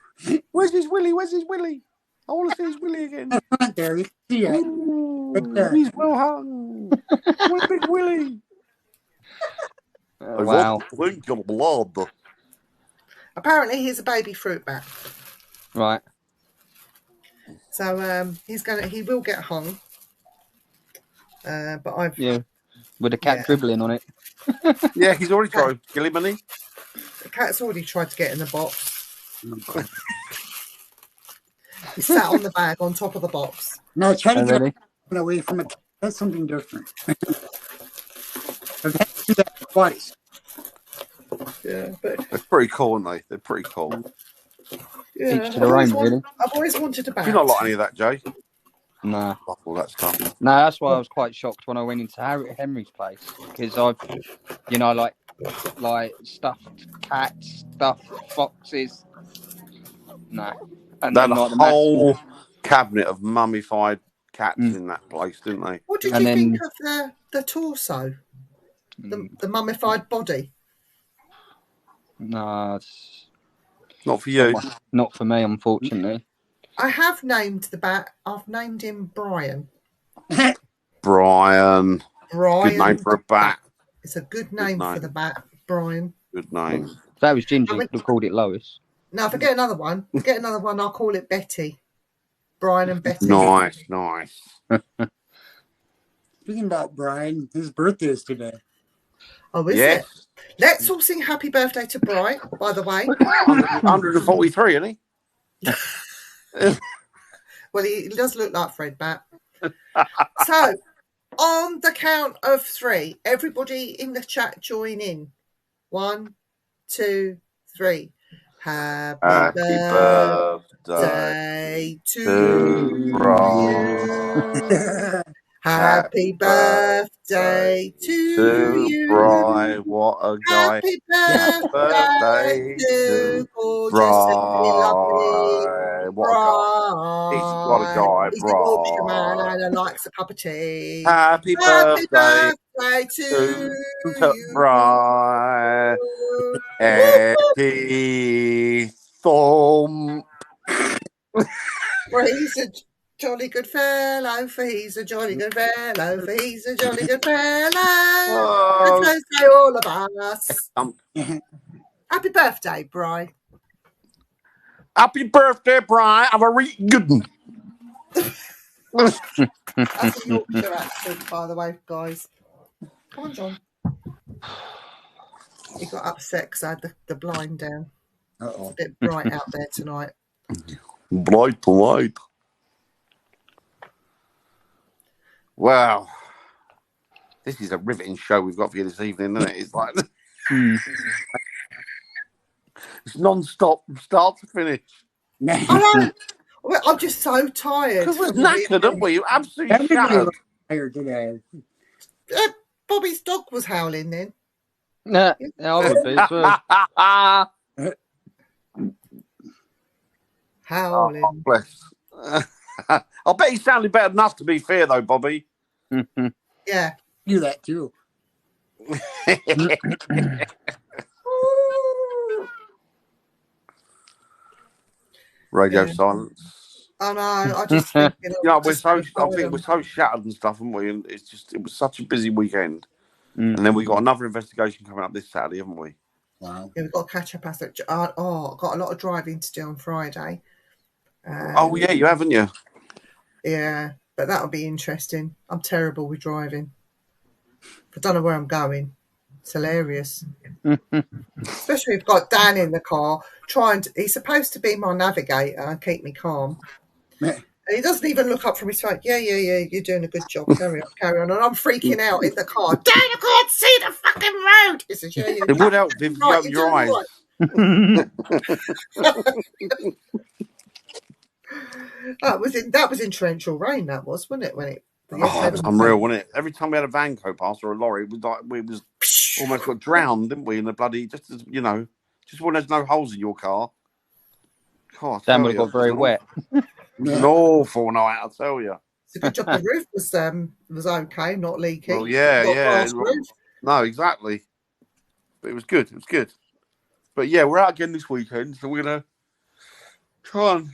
B: Where's his willy? I want to see his willy again.
A: Right there, you can see it. Right there.
B: He's well hung. What a big willy.
D: Wow.
B: Think of blood.
C: Apparently, he's a baby fruit bat.
D: Right.
C: So he will get hung. But I've
D: With a cat dribbling on it.
B: Yeah, he's already tried to kill him, hasn't
C: the cat's already tried to get in the box. He sat on the bag on top of the box.
A: No, try to
D: Really?
A: get away from it. That's something different. I've had to do that twice.
C: Yeah, but
B: They're pretty cool, aren't they? They're pretty cool.
C: yeah,
D: Each to their own, really.
C: I've always wanted a bat.
B: Do you not like any of that, Jay?
D: Nah.
B: Like all that stuff.
D: No, that's why I was quite shocked when I went into Henry's place because I've, like stuffed cats, stuffed foxes. No, and
B: They had
D: then,
B: a
D: like, the
B: whole cabinet of mummified cats in that place, didn't they?
C: What did
D: And
C: you
D: then-
C: think of the torso, the mummified body?
D: No, it's
B: Not for you.
D: not for me, unfortunately.
C: I have named the bat. I've named him Brian.
B: Brian.
C: Brian.
B: Good name for a bat.
C: It's a good name
B: name.
C: for the bat, Brian.
B: Good name.
D: If that was Ginger,
C: I mean-
D: you'd have called it Lois.
C: Now, if I get another one, I'll call it Betty. Brian and Betty.
B: Nice.
A: Speaking about Brian, his birthday is today.
C: Oh, is
B: Yes.
C: it? Let's all sing happy birthday to Brian, by the way.
B: 143, isn't he?
C: Well, he does look like Fred Bat. So, on the count of 3, everybody in the chat join in. 1, 2, 3. Happy birthday to
B: Brian.
C: you. Happy birthday to you.
B: Brian, what a guy.
C: Happy birthday to gorgeous and lovely
B: Brian, what a guy. What a guy,
C: He's a Yorkshire
B: Brian.
C: man and likes a cup of tea.
B: Happy
C: Happy
B: birthday
C: birthday to
B: to
C: you.
B: Brian. Eddie Thumb.
C: What For he's a jolly good fellow, for he's a jolly good fellow, for he's a jolly good fellow.
B: Oh.
C: And so say all of us.
B: Um,
C: Happy birthday, Bri.
B: Happy birthday, Brian. Have a really good one.
C: That's a Yorkshire accent, by the way, guys. Come on, John. He got upset because I had the blind down. It's
A: Uh-oh.
C: a bit bright out there tonight.
B: Blight to light. Wow. This is a riveting show we've got for you this evening, isn't it? It's like it's non-stop from start to finish.
C: I know. Well, I'm just so tired.
B: Because we're
C: from
B: knackered, aren't we? You're absolutely
A: Everybody
B: shattered.
A: was tired today.
C: Bobby's dog was howling then.
D: Nah, I would be as well.
C: Howling.
B: Oh, bless. I bet he sounded better than us, to be fair, though, Bobby.
C: Yeah.
A: Do that too.
B: Radio
C: Yeah.
B: silence.
C: I know. I just think, you know,
B: Yeah,
C: just
B: I
C: so
B: think we're so shattered and stuff, haven't we? And it was such a busy weekend.
D: Mm.
B: And then we got another investigation coming up this Saturday, haven't we?
A: Wow.
C: Yeah, we've got to catch up. I've got a lot of driving to do on Friday.
B: Oh, yeah, you haven't you?
C: Yeah, but that'll be interesting. I'm terrible with driving. I don't know where I'm going. It's hilarious. Especially if I've got Dan in the car he's supposed to be my navigator and keep me calm. And he doesn't even look up from his phone. Yeah, you're doing a good job. Carry on. And I'm freaking out in the car. Dan, I can't see the fucking road. He says, yeah.
B: It would help if you
C: Right,
B: open
C: you're
B: your eyes.
C: doing That was in torrential rain, that was, wasn't it? When it
B: Oh, it was unreal, wasn't it? Every time we had a van go past or a lorry, it was like we was almost got drowned, didn't we? In the bloody, just as you know, just when there's no holes in your car. God,
D: Dan would have got very wet.
B: It was an awful night, I tell you.
C: It's a good job the roof was okay, not leaking.
B: Well, yeah.
C: Glass roof.
B: No, exactly. But it was good. It was good. But yeah, we're out again this weekend, so we're gonna try and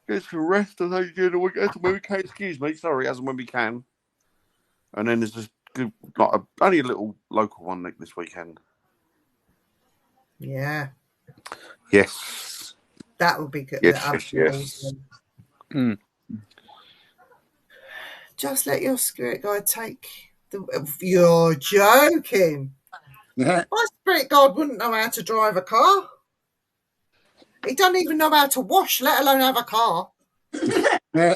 B: get some rest as I do the weekend when we can. Excuse me, sorry, as and when we can. And then there's just only a little local one this weekend.
C: Yeah,
B: Yes.
C: that would be good.
B: Yes.
D: Mm.
C: Just let your spirit guide take the. You're joking.
A: Yeah.
C: My spirit guide wouldn't know how to drive a car. He doesn't even know how to wash, let alone have a car.
A: Yeah.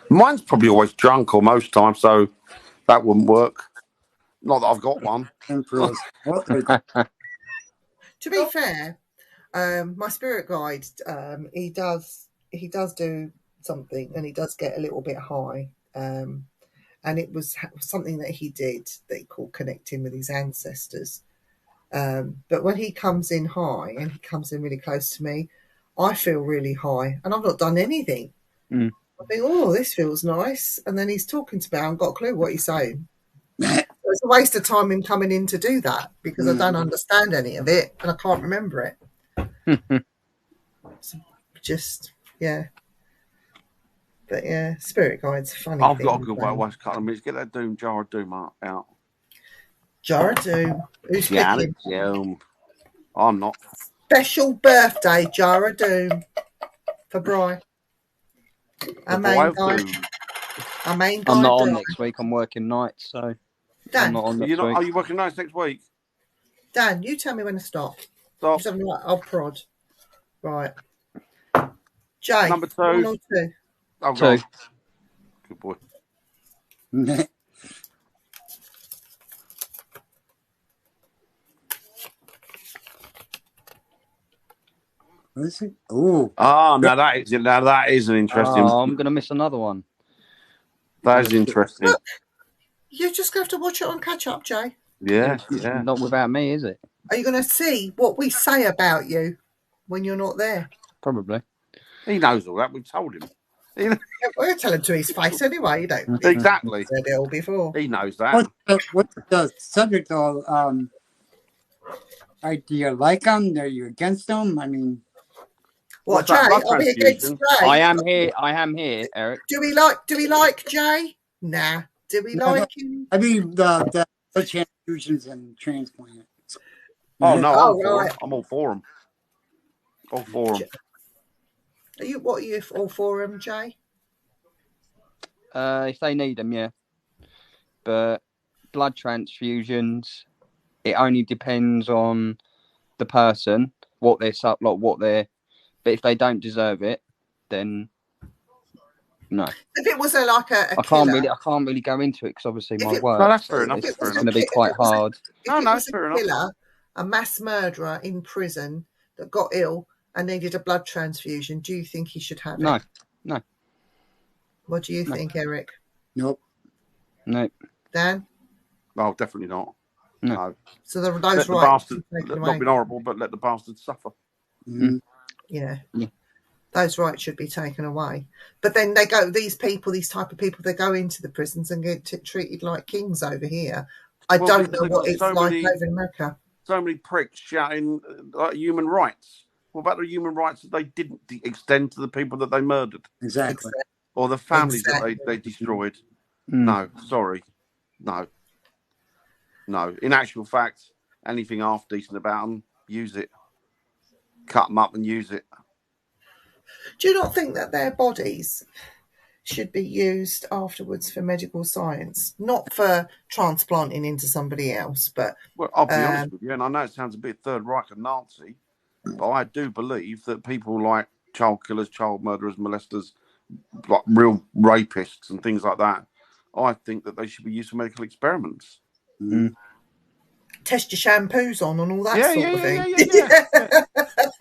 B: Mine's probably always drunk or most times, so that wouldn't work. Not that I've got one.
A: Improve.
C: To be fair, my spirit guide, he does do something, and he does get a little bit high. And it was something that he did that he called connecting with his ancestors. But when he comes in high and he comes in really close to me, I feel really high, and I've not done anything.
D: Mm.
C: I think, oh, this feels nice, and then he's talking to me. I haven't got a clue what he's saying. It's a waste of time him coming in to do that because I don't understand any of it and I can't remember it. So just, yeah. But yeah, spirit guide's a funny
B: I've
C: thing.
B: got a good way to waste a couple of minutes. Get that jar of doom out.
C: Jar of Doom. Who's
B: Yeah,
C: picking?
B: I'm not.
C: Special birthday Jar of Doom for Bri. Our main guy. Our main guy.
D: I'm not on
C: Bri.
D: next week. I'm working nights, so I'm
C: Dan,
D: not on next week.
B: Are you working nights next week?
C: Dan, you tell me when to stop.
B: Stop.
C: Something like I'll prod. Right. Jay.
B: Number 2.
C: 1 or 2?
B: Oh,
D: 2.
B: God. Good boy.
A: What is it? Oh,
B: Ah, now that is an interesting.
D: Oh, I'm gonna miss another one.
B: That is interesting.
C: Look, you're just going to have to watch it on catch up, Jay.
B: Yeah.
D: Not without me, is it?
C: Are you going to see what we say about you when you're not there?
D: Probably.
B: He knows all that. We've told him.
C: We'll tell him to his face anyway. You don't.
B: Exactly.
C: Said it all before.
B: He knows that.
A: what's the subject though? Do you like them? Are you against them? I mean,
C: What,
B: What's that,
C: Jay?
B: blood
C: Are we against
B: transfusion?
C: Jay?
D: I am here. I am here, Eric.
C: Do we like Jay? Nah. Do we
A: No,
C: like him?
A: I mean the blood transfusions and transplants.
B: Oh no,
C: Oh,
B: I'm for
C: right.
B: them. I'm all for them. All for them.
C: What are you all for him, Jay?
D: If they need them, yeah. But blood transfusions, it only depends on the person, what they're what they're. But if they don't deserve it, then no.
C: If it was like a
D: I
C: killer,
D: can't really go into it because obviously
C: If
D: my
C: it-
D: work.
B: No, that's fair enough.
C: if it
D: It's
C: was
D: going to
C: a
D: be
C: ki-
D: quite
C: if it was a-
D: hard.
C: if
B: No,
C: it
B: no,
C: was a
B: fair enough.
C: killer, a mass murderer in prison that got ill and needed a blood transfusion, do you think he should have
D: No,
C: it?
D: no.
C: What do you
D: No.
C: think, Eric?
A: Nope.
D: No.
C: Dan?
B: Oh, definitely not.
D: No.
B: No.
C: So those
B: Let the
C: rights
B: bastard,
C: be taken
B: not
C: away.
B: being horrible, but let the bastard suffer.
A: Mhm.
C: Yeah.
D: Yeah.
C: Those rights should be taken away. But then these type of people, they go into the prisons and get treated like kings over here. I
B: Well,
C: don't
B: because
C: know
B: they've
C: what
B: got
C: it's
B: so
C: like
B: many-
C: over in America.
B: So many pricks shouting like human rights. What about the human rights that they didn't extend to the people that they murdered
A: Exactly.
B: or the families
C: Exactly.
B: that they destroyed?
D: Mm.
B: No, sorry, no. In actual fact, anything half decent about them, use it. Cut them up and use it.
C: Do you not think that their bodies should be used afterwards for medical science, not for transplanting into somebody else, but
B: Well, I'll be honest with you, and I know it sounds a bit Third Reich and Nazi, but I do believe that people like child killers, child murderers, molesters, like real rapists and things like that, I think that they should be used for medical experiments.
A: Mhm.
C: test your shampoos on and all that
B: Yeah,
C: sort
B: yeah,
C: of thing.
B: yeah.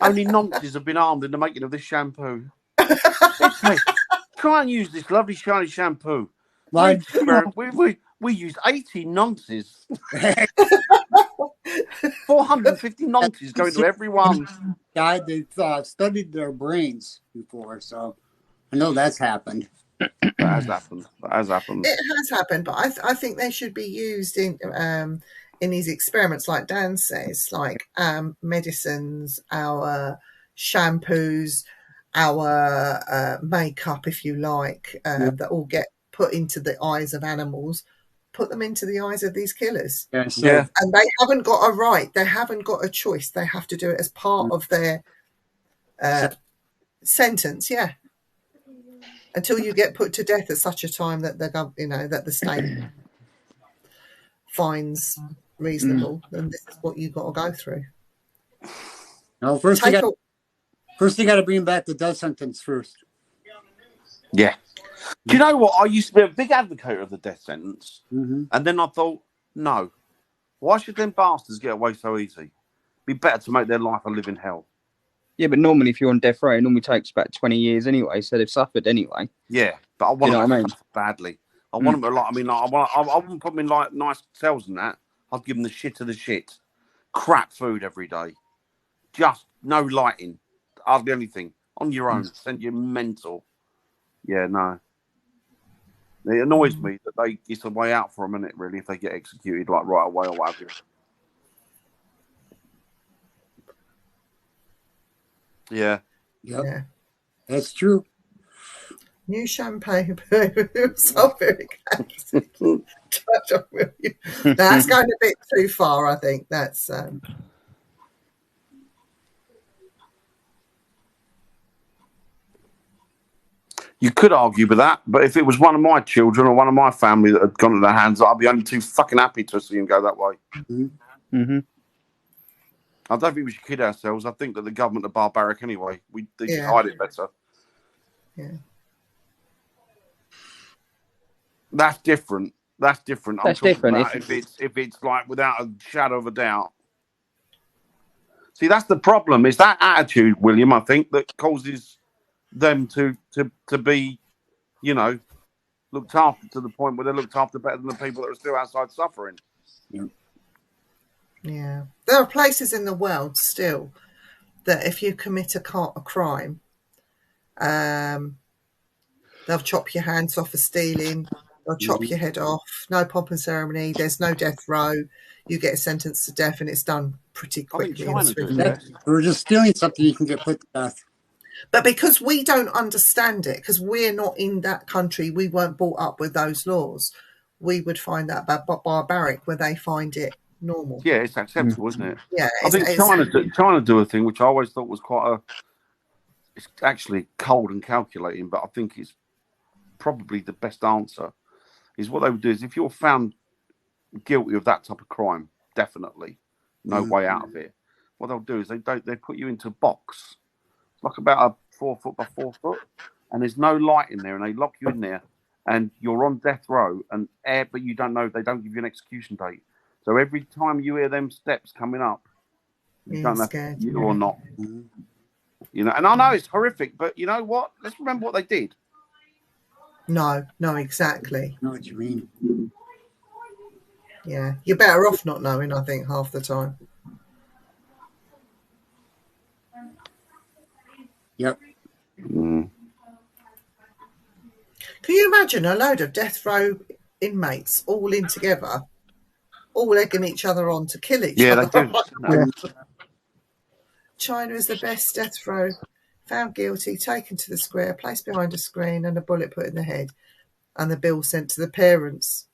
B: Only nonces have been armed in the making of this shampoo. Hey, try and use this lovely shiny shampoo.
A: Like,
B: We used 80 nonces. 450 nonces going to everyone.
A: guy, they've studied their brains before, so I know that's happened.
B: That has happened.
C: It has happened, but I think they should be used in these experiments, like Dan says, like medicines, our shampoos, our makeup, if you like, that all get put into the eyes of animals. Put them into the eyes of these killers.
A: Yeah.
C: And they haven't got a right. They haven't got a choice. They have to do it as part of their sentence. Yeah. Until you get put to death at such a time that that the state finds reasonable, then this is what you've got to go through.
A: No, first they got to bring back the death sentence first.
B: Yeah. Do you know what? I used to be a big advocate of the death sentence.
A: Mm-hmm.
B: And then I thought, no. Why should them bastards get away so easy? Be better to make their life a living hell.
D: Yeah, but normally if you're on death row, it normally takes about 20 years anyway, so they've suffered anyway.
B: Yeah, but I want
D: You know
B: them
D: what I mean?
B: to suffer badly. I want them to, I wouldn't put them in like nice cells and that. I'd give them the shit of the shit. Crap food every day. Just no lighting. Hardly anything. On your own. Send you mental. Yeah, no. It annoys me that it's a way out for a minute, really, if they get executed like right away or whatever. Yeah.
A: Yep.
C: Yeah.
A: That's true.
C: New champagne. So very good. That's going a bit too far, I think. That's
B: You could argue with that, but if it was one of my children or one of my family that had gone to their hands, I'd be only too fucking happy to see him go that way.
D: Mm-hmm.
B: I don't think we should kid ourselves. I think that the government are barbaric anyway. They should
C: Yeah.
B: hide it better.
C: Yeah.
B: That's different. That's different.
D: That's
B: I'm talking
D: different.
B: about if it's like without a shadow of a doubt. See, that's the problem. It's that attitude, William, I think, that causes them to be, looked after to the point where they're looked after better than the people that are still outside suffering.
C: Yeah. There are places in the world still that if you commit a crime, they'll chop your hands off for stealing. They'll chop your head off. No pomp and ceremony. There's no death row. You get sentenced to death, and it's done pretty quickly.
B: China
C: and
B: does
C: swiftly.
B: that.
A: Or just stealing something, you can get put to death.
C: But because we don't understand it, because we're not in that country, we weren't brought up with those laws, we would find that barbaric where they find it normal.
B: Yeah, it's acceptable, isn't it?
C: Yeah,
B: I think China do a thing which I always thought was it's actually cold and calculating, but I think it's probably the best answer. Is what they would do is if you're found guilty of that type of crime, definitely no way out of it. What they'll do is they put you into a box, like about a 4 foot by 4 foot, and there's no light in there, and they lock you in there, and you're on death row, but you don't know, they don't give you an execution date. So every time you hear them steps coming up, you don't know if you or not. You know, and I know it's horrific, but you know what? Let's remember what they did.
C: No, exactly.
A: I know what you mean.
C: Yeah, you're better off not knowing, I think, half the time.
A: Yep.
C: Can you imagine a load of death row inmates all in together, all egging each other on to kill each other?
B: They do.
C: China is the best death row. Found guilty, taken to the square, placed behind a screen, and a bullet put in the head, and the bill sent to the parents.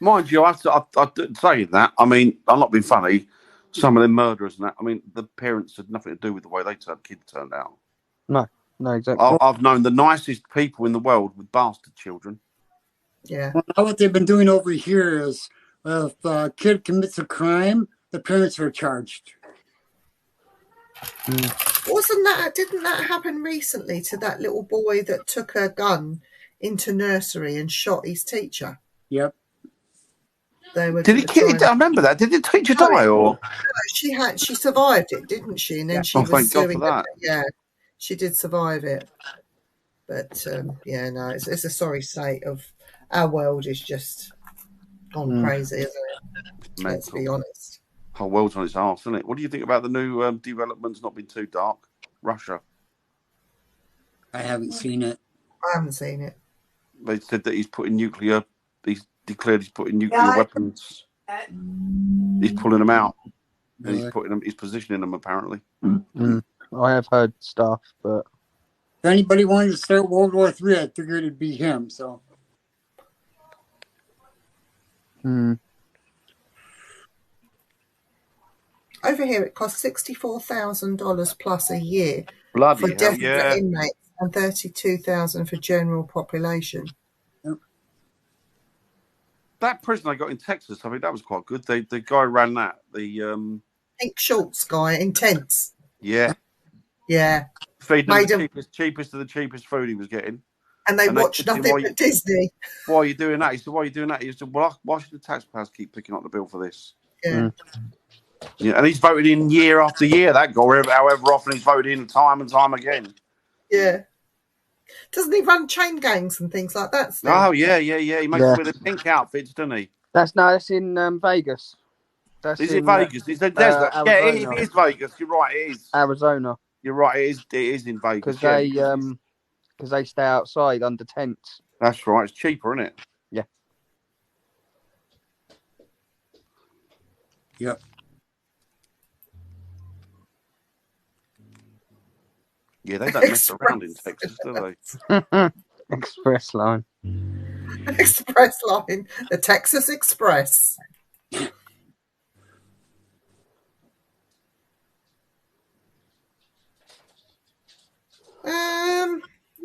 B: Mind you, I say that. I mean, I'm not being funny. Some of them murderers and that. I mean, the parents had nothing to do with the way kids turned out.
D: No, exactly.
B: I've known the nicest people in the world with bastard children.
C: Yeah.
A: Well, now what they've been doing over here is if a kid commits a crime, the parents are charged.
C: Didn't that happen recently to that little boy that took a gun into nursery and shot his teacher?
A: Yep.
B: Did he kill? I remember that. Did the teacher die or?
C: No, she survived it, didn't she? And then she was
B: thank God
C: suing
B: for that.
C: Yeah, she did survive it. But yeah, no, it's a sorry state of our world is just gone crazy, isn't it? Let's be honest.
B: Whole world's on its arse, isn't it? What do you think about the new developments? Not been too dark. Russia.
A: I haven't seen it.
C: I haven't seen it.
B: They said that he's putting nuclear. He's declared he's putting nuclear weapons. He's pulling them out. And he's putting them. He's positioning them. Apparently.
D: I have heard stuff, but
A: if anybody wanted to start World War III, I figured it'd be him. So.
C: Over here, it costs $64,000 plus a year
B: for
C: death row inmates and $32,000 for general population.
A: Yep.
B: That prison I got in Texas, I mean, that was quite good. The guy ran that. The
C: Pink Shorts guy, intense.
B: Yeah. Feeding them the cheapest of the cheapest food he was getting.
C: And they watched nothing but Disney.
B: Why are you doing that? He said, why are you doing that? He said, well, why should the taxpayers keep picking up the bill for this?
C: Yeah.
B: Yeah, and he's voted in year after year, that guy, however often he's voted in time and time again.
C: Yeah. Doesn't he run chain gangs and things like that still?
B: Oh, yeah. He makes them with the pink outfits, doesn't he?
D: That's in Vegas.
B: Is it Vegas? Is it desert? Yeah, it is Vegas. You're right, it is.
D: Arizona.
B: You're right, it is in Vegas.
D: Because they stay outside under tents.
B: That's right. It's cheaper, isn't it?
D: Yeah.
A: Yep.
B: Yeah, they don't mess around in Texas, do they?
D: Express line.
C: Express line. The Texas Express.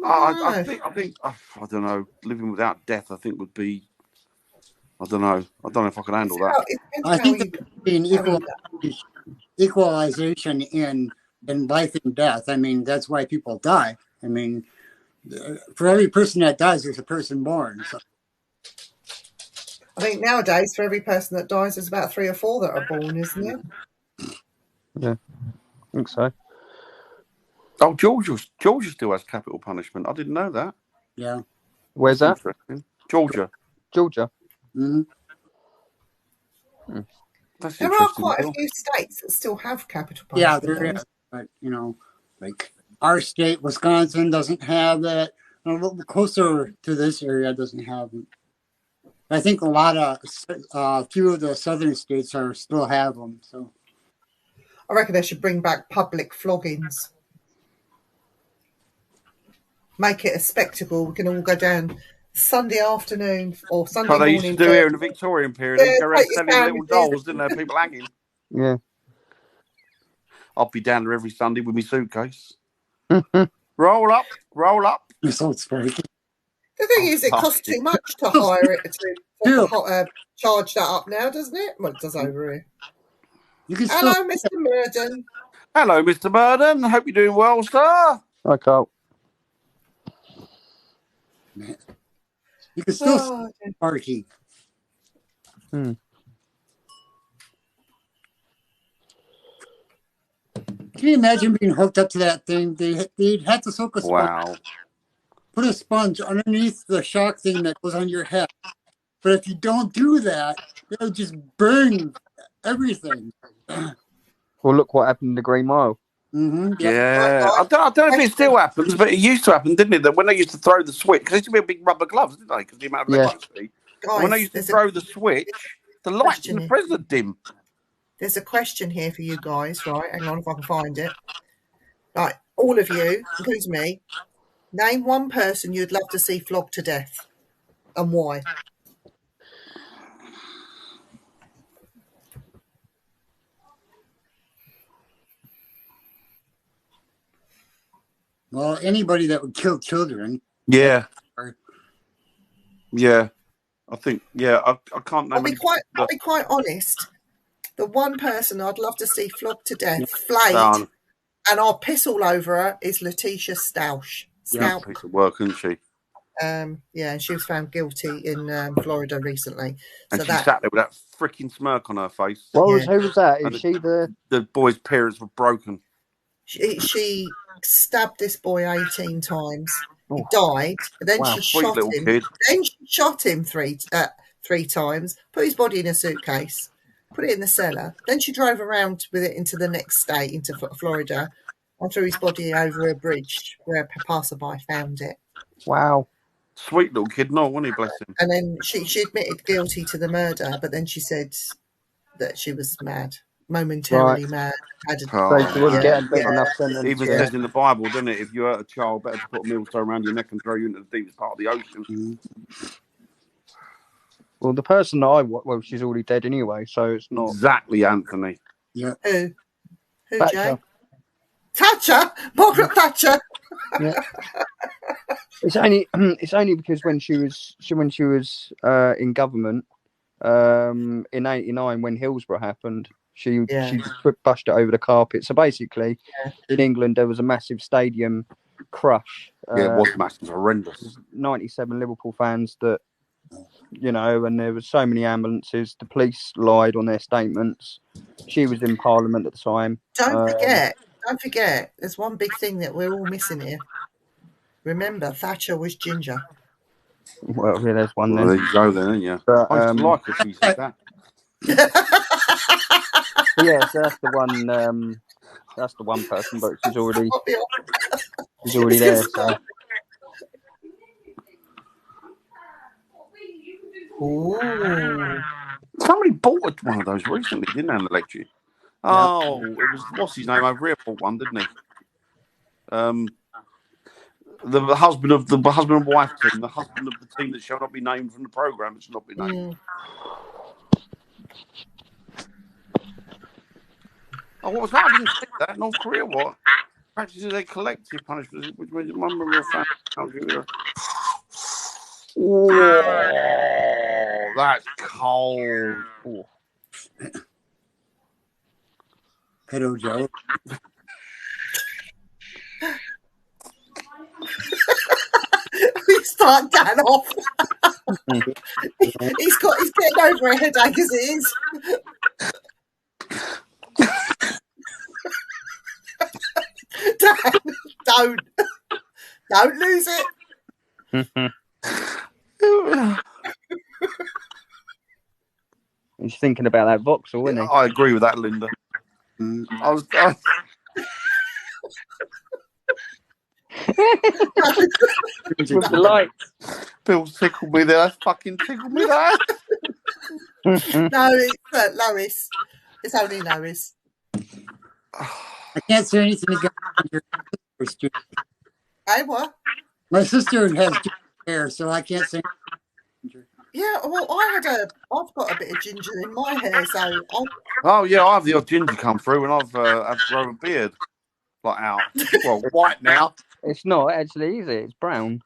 B: I think I don't know. Living without death, I think would be. I don't know if I can handle that.
A: I think there could be an equalization in life and death. I mean, that's why people die. I mean, for every person that dies, there's a person born. So.
C: I think nowadays, for every person that dies, there's about 3 or 4 that are born, isn't it?
D: Yeah, I think so.
B: Oh, Georgia still has capital punishment. I didn't know that.
A: Yeah.
D: Where's that?
B: Georgia.
A: Mm-hmm.
B: That's
C: there are quite a few states that still have capital punishment.
A: Yeah, there is. But, like our state, Wisconsin, doesn't have that. A little bit closer to this area doesn't have them. I think a few of the southern states still have them. So
C: I reckon they should bring back public floggings. Make it a spectacle. We can all go down Sunday afternoon or Sunday
B: What they
C: morning.
B: used to do here in the Victorian period,
C: Yeah,
B: they'd go around
C: take your
B: selling little
C: sandwiches.
B: dolls, didn't they? People hanging.
D: Yeah.
B: I'll be down there every Sunday with my suitcase. Roll up, roll up.
A: You're so sparky.
C: The thing is, it costs too much to hire it to charge that up now, doesn't it? Well, it does over here.
A: You can still,
C: Hello, Mr. Murden.
B: Hello, Mr. Burden. Hope you're doing well, sir.
D: Hi, Carl.
A: you can still
C: Oh, dear.
A: sparky.
D: Hmm.
A: Can you imagine being hooked up to that thing? They'd have to soak a sponge,
B: Wow.
A: put a sponge underneath the shock thing that goes on your head. But if you don't do that, it'll just burn everything.
D: Well, look what happened in the Green Mile.
A: Mm-hmm.
B: Yeah. I don't know if it still happens, but it used to happen, didn't it? That when they used to throw the switch, because it used to be a big rubber gloves, didn't they? Because the amount of
D: Yeah.
B: electricity.
C: Guys,
B: When they used to
C: there's
B: throw the switch, the lights in the
C: question
B: president dim.
C: There's a question here for you guys, right? Hang on if I can find it. Right, all of you, including me, name one person you'd love to see flogged to death and why.
A: Well, anybody that would kill children.
B: Yeah.
A: Or-
B: Yeah. I think, I can't name
C: I'll be quite honest. The one person I'd love to see flogged to death, flayed,
B: down.
C: and I'll piss all over her is Letitia Stausch.
B: Yeah, piece of work, isn't she?
C: Yeah, and she was found guilty in Florida recently.
B: And
C: So
B: she sat there with that freaking smirk on her face.
D: What
C: Yeah.
D: was who was that?
B: And
D: Is she the?
B: The boy's parents were broken.
C: she stabbed this boy 18 times. He
D: Oh.
C: died, but then
D: Wow,
C: she
B: Sweet
C: shot
B: little
C: him.
B: kid.
C: Then she shot him three times, put his body in a suitcase, put it in the cellar. Then she drove around with it into the next state, into Florida, and threw his body over a bridge where a passerby found it.
D: Wow.
B: Sweet little kid, no, wasn't he? Bless him.
C: And then she admitted guilty to the murder, but then she said that she was mad, momentarily mad.
D: So she wouldn't get a big enough sentence.
B: Even
D: Yeah.
B: says in the Bible, doesn't it? If you hurt a child, better to put a millstone around your neck and throw you into the deepest part of the ocean.
D: Well, the person that she's already dead anyway, so it's not.
B: Exactly, Anthony.
A: Yeah.
C: Who,
D: Thatcher.
C: Jay? Thatcher? Margaret Thatcher?
D: Yeah. It's only because when she was in government in '89 when Hillsborough happened, she pushed it over the carpet. So basically, in England there was a massive stadium crush.
B: Yeah, it was massive, horrendous.
C: 97
D: Liverpool fans that, and there was so many ambulances. The police lied on their statements. She was in Parliament at the time.
C: Don't forget, there's one big thing that we're all missing here. Remember, Thatcher was ginger.
D: Well, yeah, there's one
B: Well,
D: then.
B: there you go then, didn't you?
D: But,
B: I used to like her, she said that.
D: yeah, so that's the one. That's the one person, but she's already there. So.
C: Ooh.
B: Somebody bought one of those recently, didn't they, on the lecture? Oh, it was, what's his name over here bought one, didn't he? The husband and wife team, the husband of the team that shall not be named from the programme that shall not be named. Oh, what was that? I didn't see that. North Korea, what? Practices a collective punishment, which means one member of the family. Oh, that's cold. Oh.
A: Pedo Joe.
C: We start getting off. He's getting over a headache as it is. Dan, don't lose it.
D: He's thinking about that Vauxhall, isn't he?
B: I agree with that, Linda. I was
D: With the lights.
B: Bill tickled me there. Fucking tickled me there.
C: No, it's Lois. It's only Lois.
A: I can't say anything against ginger hair.
C: Hey, what?
A: My sister has ginger hair, so I can't say ginger.
C: Yeah, well, I've got a bit of ginger in my hair, so
B: Oh yeah, I have the odd ginger come through, and I've grown a beard like out. Well, white now.
D: It's not actually, is it? It's brown.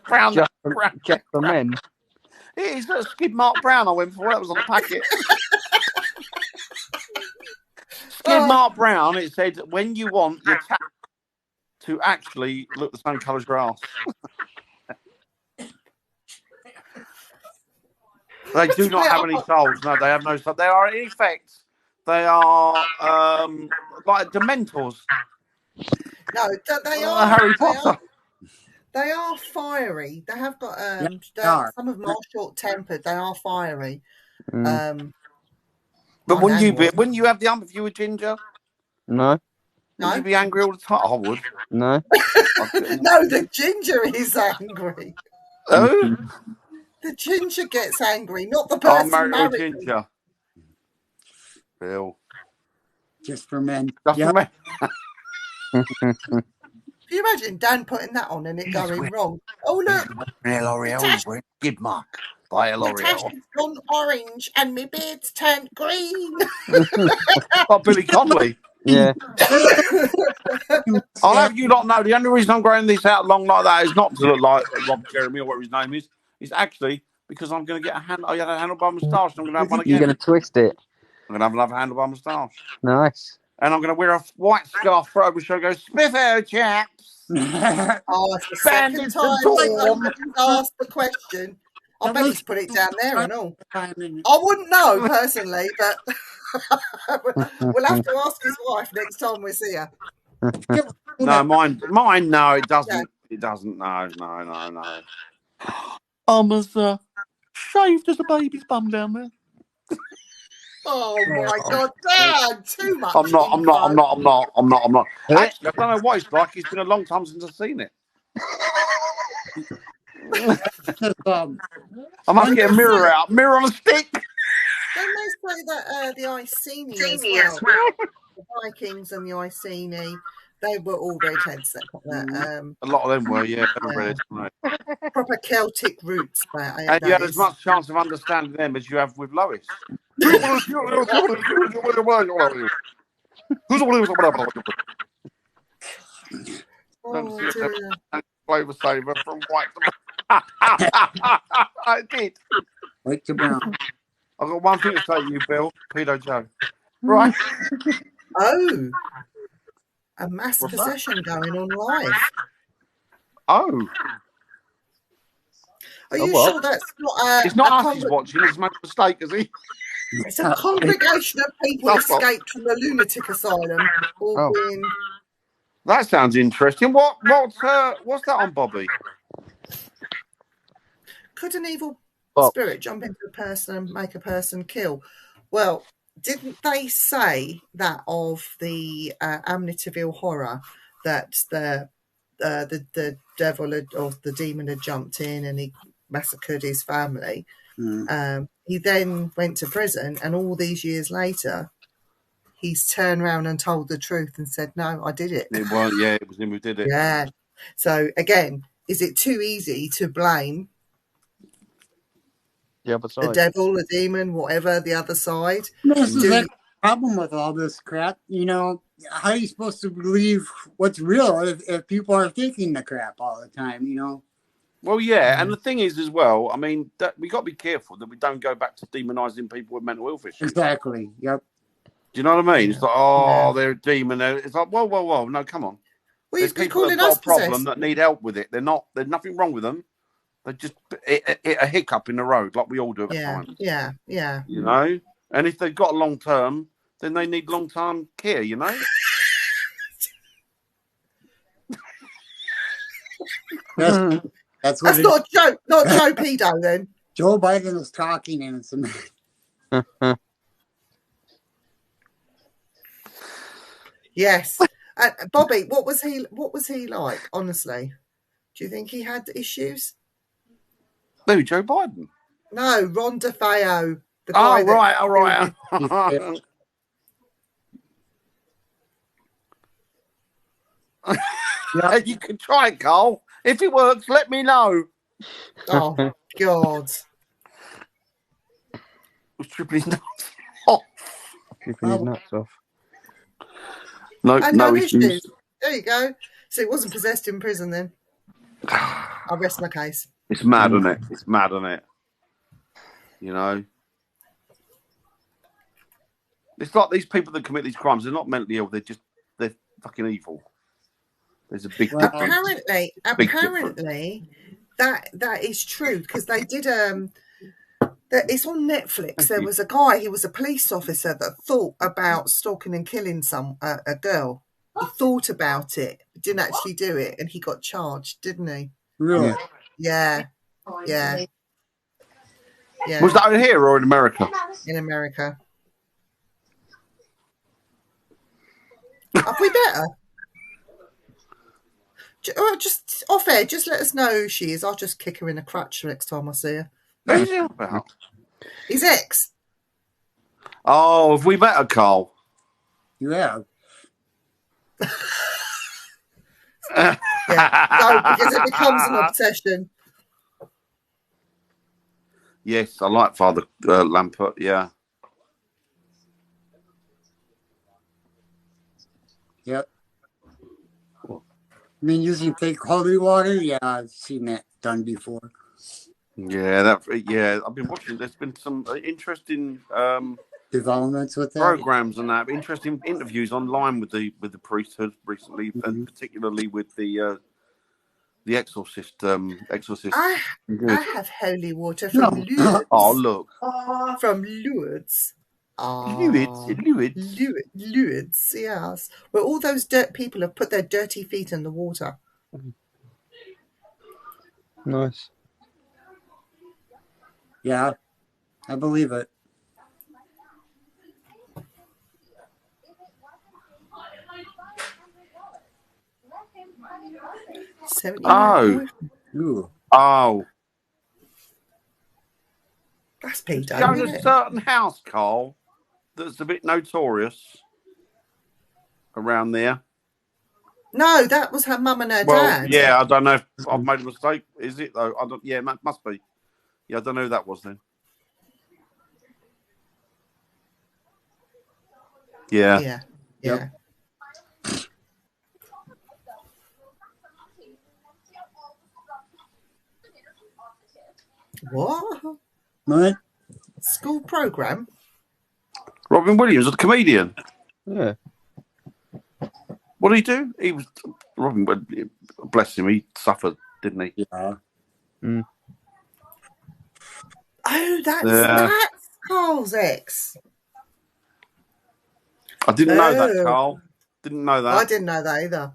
B: brown,
D: Just
B: brown.
D: for men.
B: It is a skid mark brown. I went for that was on the packet. Skid mark brown. It said when you want your tap to actually look the same colour as grass. They do not have any souls. No, they have no souls. They are in effect. They are like Dementors.
C: no, they are
B: Harry Potter.
C: They are fiery. They have got
A: they are.
C: some of them are short-tempered. They are fiery.
D: Mm.
B: But
C: my nan
B: wouldn't you have the ump if you were ginger?
D: No,
B: Would you be angry all the time? I would.
D: no.
C: No, the ginger is angry.
B: Oh,
C: The ginger gets angry, not the
B: I'm
C: person
B: married to a
C: married.
B: ginger. Bill.
A: Just for men.
B: Just
A: Yep.
B: for me.
C: Can you imagine Dan putting that on and it going wrong? Oh look,
B: L'Oreal, skid mark by
C: my tash
B: L'Oreal.
C: has gone orange and my beard's turned green.
B: Oh, Billy Connolly.
D: Yeah.
B: I'll have you not know the only reason I'm growing this out long like that is not to look like Rob Jeremy or whatever his name is. It's actually because I'm going to get a handlebar moustache. And I'm going to have one
D: You're
B: again.
D: going to twist it.
B: I'm going to have another handlebar moustache.
D: Nice.
B: And I'm going to wear a white scarf for over show. Go Spiffo, chaps.
C: Oh, it's the second
B: Bandits
C: time
B: and Dawn.
C: somebody's asked the question. I
A: That
C: bet
A: was-
C: he's put it down there and all.
A: Time in-
C: I wouldn't know personally, but we'll have to ask his wife next time we see her.
B: No, mine. No, it doesn't. It doesn't. No. I'm as shaved as a baby's bum down there.
C: Oh my God, Dan! Too much.
B: I'm not.
C: info.
B: Actually, I don't know what it's like. It's been a long time since I've seen it. I must get a mirror out. Mirror on a stick.
C: Don't they say that the Iceni as well? The Vikings and the Iceni, they were all redheads.
B: A lot of them were, yeah. They were redheads, weren't they?
C: Proper Celtic roots.
B: And you had as much chance of understanding them as you have with Lois.
C: Oh, dear.
B: Flavor saver from white to I did.
A: White to brown.
B: I've got one thing to say to you, Bill. Pedo Joe. Right.
C: Oh, a mass
B: What's that?
C: possession going on live.
B: Oh.
C: Are you
D: what?
C: sure that's not
B: It's not us he's watching. He's made a mistake, is he?
C: It's a congregation of people
B: That's what-
C: escaped from a lunatic asylum, all
D: Oh.
C: being
B: That sounds interesting. What's that on, Bobby?
C: could an evil
D: Box.
C: spirit jump into a person and make a person kill? Well, didn't they say that of the Amityville horror that the devil or the demon had jumped in and he massacred his family? He then went to prison, and all these years later, he's turned around and told the truth and said, "No, I did it."
B: It was, yeah, it was him who did it.
C: Yeah. So again, is it too easy to blame
D: The other
C: the
D: side.
C: devil, the demon, whatever, the other side?
A: This is
C: Do-
A: the problem with all this crap. You know, how are you supposed to believe what's real if people are thinking the crap all the time, you know?
B: Well, yeah, and the thing is as well, I mean, we got to be careful that we don't go back to demonising people with mental health issues.
A: Exactly. Yep.
B: Do you know what I mean? It's like, oh,
C: Yeah.
B: they're a demon. It's like, whoa, no, come on.
C: Well,
B: There's
C: you're
B: people
C: calling
B: that have
C: us
B: got a problem
C: possessed.
B: that need help with it. There's nothing wrong with them. They just hit a hiccup in the road, like we all do at times.
C: Yeah.
B: You know, and if they've got long term, then they need long term care. You know.
A: That's
C: That's
A: what it is.
C: not Joe Pedo then.
A: Joe Biden was talking and it's
C: Yes. Bobby, what was he like, honestly? Do you think he had issues?
B: Who, Joe Biden?
C: No, Ron DeFeo. The guy
B: Oh,
C: that-
B: right, all right.
A: Yeah.
B: You can try it, Carl. If it works, let me know.
C: Oh, God.
B: Was tripping his nuts off.
D: Tripping his nuts off.
B: No,
C: And
B: no
C: no
B: issues.
C: issues. There you go. So it wasn't possessed in prison then. I'll rest my case.
B: It's mad, isn't it? It's mad, isn't it? You know? It's like these people that commit these crimes, they're not mentally ill, they're fucking evil. There's a big difference.
C: Apparently,
B: Big difference.
C: that is true because they did it's on Netflix. There was a guy, he was a police officer that thought about stalking and killing a girl. He thought about it, didn't actually do it, and he got charged, didn't he?
A: Really?
C: Yeah. Yeah. Yeah.
B: Was that over here or in America?
C: In America. Have we better? Just off air, just let us know who she is. I'll just kick her in the crutch next time I see her.
B: Who's he about?
C: His ex.
B: Oh, have we met her, Carl?
A: You have.
C: Yeah. No, because it becomes an obsession.
B: Yes, I like Father Lampert, yeah.
A: Yep. I mean, using fake holy water. Yeah, I've seen that done before.
B: Yeah, I've been watching. There's been some interesting
A: Developments with that.
B: programs and that. Interesting interviews online with the priesthood recently, and particularly with the exorcist.
C: I have holy water from
A: No.
C: Lourdes.
B: Oh, look.
C: From Lourdes. Lourdes, yes. Where all those people have put their dirty feet in the water.
D: Nice.
A: Yeah, I believe it. Ooh.
B: Oh.
C: That's Peter.
B: You own a certain house, Carl, that's a bit notorious around there.
C: No, that was her mum and her dad.
B: Yeah, I don't know if I've made a mistake. Is it though? I don't. Yeah, it must be. Yeah, I don't know who that was then. Yeah.
C: Yeah.
A: Yep.
C: What?
A: What?
C: School program?
B: Robin Williams, a comedian.
D: Yeah.
B: What did he do? He was Robin. Bless him. He suffered, didn't he?
A: Yeah.
C: Oh, that's Carl's ex.
B: I didn't know that, Carl. Didn't know that.
C: I didn't know that either.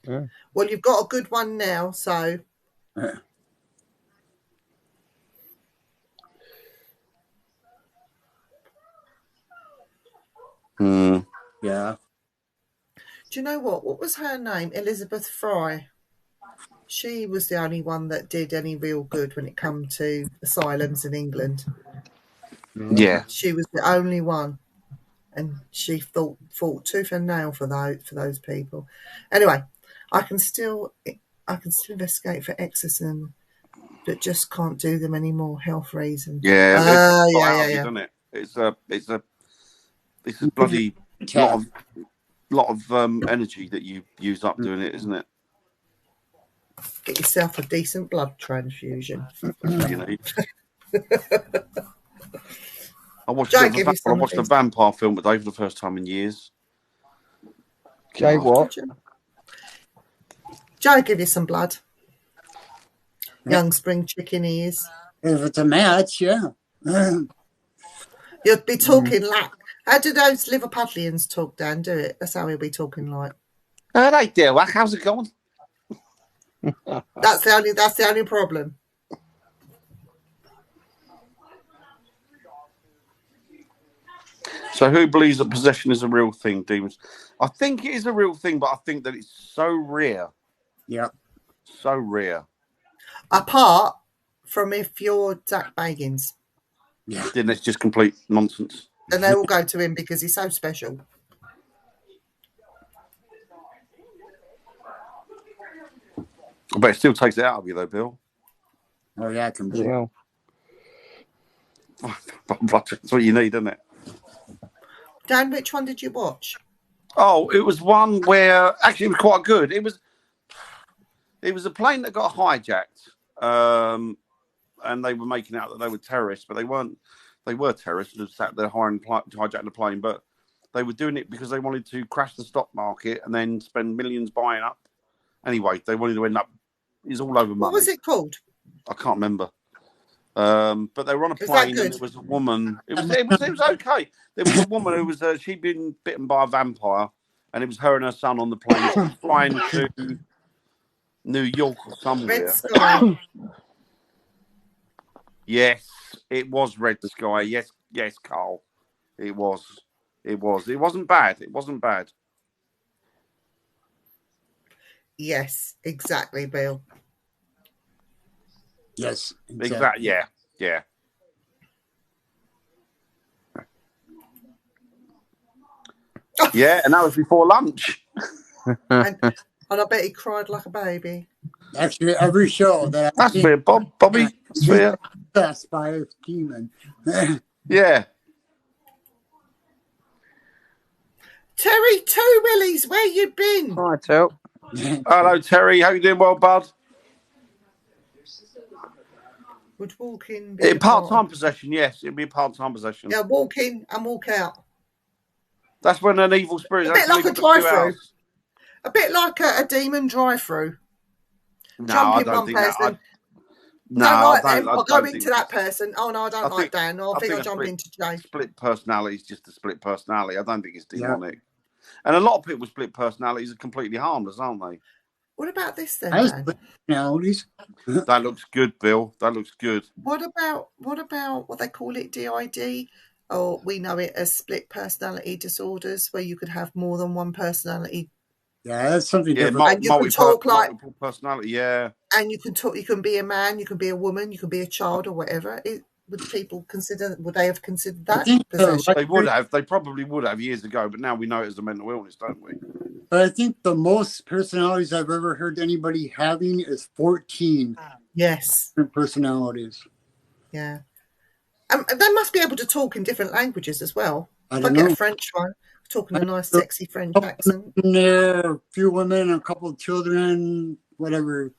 D: Yeah.
C: Well, you've got a good one now, so.
A: Yeah.
C: Do you know what? What was her name? Elizabeth Fry. She was the only one that did any real good when it come to asylums in England.
B: Yeah.
C: She was the only one, and she fought tooth and nail for those people. Anyway, I can still investigate for exorcism, but just can't do them anymore, health reasons.
B: Yeah.
C: Yeah.
B: Isn't it? It's a bloody lot of energy that you use up doing it, isn't it?
C: Get yourself a decent blood transfusion.
B: You know. I watched a vampire film today for the first time in years.
D: Jay, what?
C: Joe, give you some blood. Young spring chicken he is.
A: If it's a match, yeah.
C: You'll be talking like. How do those Liverpudlians talk, Dan? Do it. That's how he'll be talking like.
B: Right there, Wack. How's it going?
C: That's the only problem.
B: So who believes that possession is a real thing, demons? I think it is a real thing, but I think that it's so rare.
A: Yeah.
B: So rare.
C: Apart from if you're Zach Bagans.
A: Yeah.
B: Then it's just complete nonsense.
C: And they all go to him because he's so special.
B: I bet it still takes it out of you, though, Bill.
A: Oh yeah, completely.
D: Yeah.
B: That's what you need, isn't it?
C: Dan, which one did you watch?
B: Oh, it was one where actually it was quite good. It was a plane that got hijacked, and they were making out that they were terrorists, but they weren't. They were terrorists who sat there hijacking the plane, but they were doing it because they wanted to crash the stock market and then spend millions buying up. Anyway, they wanted to end up. It's all over money.
C: What was it called?
B: I can't remember. But they were on a
C: Was that
B: plane,
C: good?
B: and it was a woman. It was okay. There was a woman who was she'd been bitten by a vampire, and it was her and her son on the plane. She was flying to New York or somewhere.
C: Red Sky.
B: Yes, it was Red Sky. Yes, Carl. It was. It wasn't bad. It wasn't bad.
C: Yes, exactly, Bill.
A: Yes,
B: Exactly. Yeah. Yeah, and that was before lunch.
C: And I bet he cried like a baby.
A: Actually, every show that
B: That's fair, Bobby. That's fair.
A: possessed by a demon.
B: Yeah.
C: Terry Two Willies, where you been?
D: Hi, Tel.
B: Hello, Terry. How you doing, well, bud?
C: Would walk in. be a
B: Part-time possession, yes. It'd be a part-time possession.
C: Yeah, walk in and walk out.
B: That's when an evil spirit.
C: A bit like a drive-through. A bit like a demon drive-through.
B: No,
C: Jump
B: I
C: in
B: don't
C: one
B: think that.
C: person.
B: No,
C: Don't
B: I
C: like
B: don't.
C: them.
B: I
C: I'll
B: don't
C: go
B: think
C: into that person. Oh no, I don't like Dan. I think I'll jump into Jay.
B: Split personality is just a split personality. I don't think it's demonic. And a lot of people with split personalities are completely harmless, aren't they?
C: What about this then,
A: Has
C: Dan?
A: personalities.
B: That looks good, Bill. That looks good.
C: What about what they call it, DID? Or we know it as split personality disorders, where you could have more than one personality.
A: Yeah, that's something
B: Yeah,
A: different.
C: And you can talk like,
B: multiple personality. Yeah.
C: and you can talk. You can be a man, you can be a woman, you can be a child, or whatever. Would people consider? Would they have considered
A: I
C: that
A: think,
C: possession?
B: They would have. They probably would have years ago, but now we know it as a mental illness, don't we?
A: But I think the most personalities I've ever heard anybody having is 14
C: Yes.
A: different personalities.
C: Yeah. They must be able to talk in different languages as well.
A: I
C: If
A: don't
C: I get
A: know.
C: a French one, talking a nice, sexy French accent.
A: In there, a few women, a couple of children, whatever.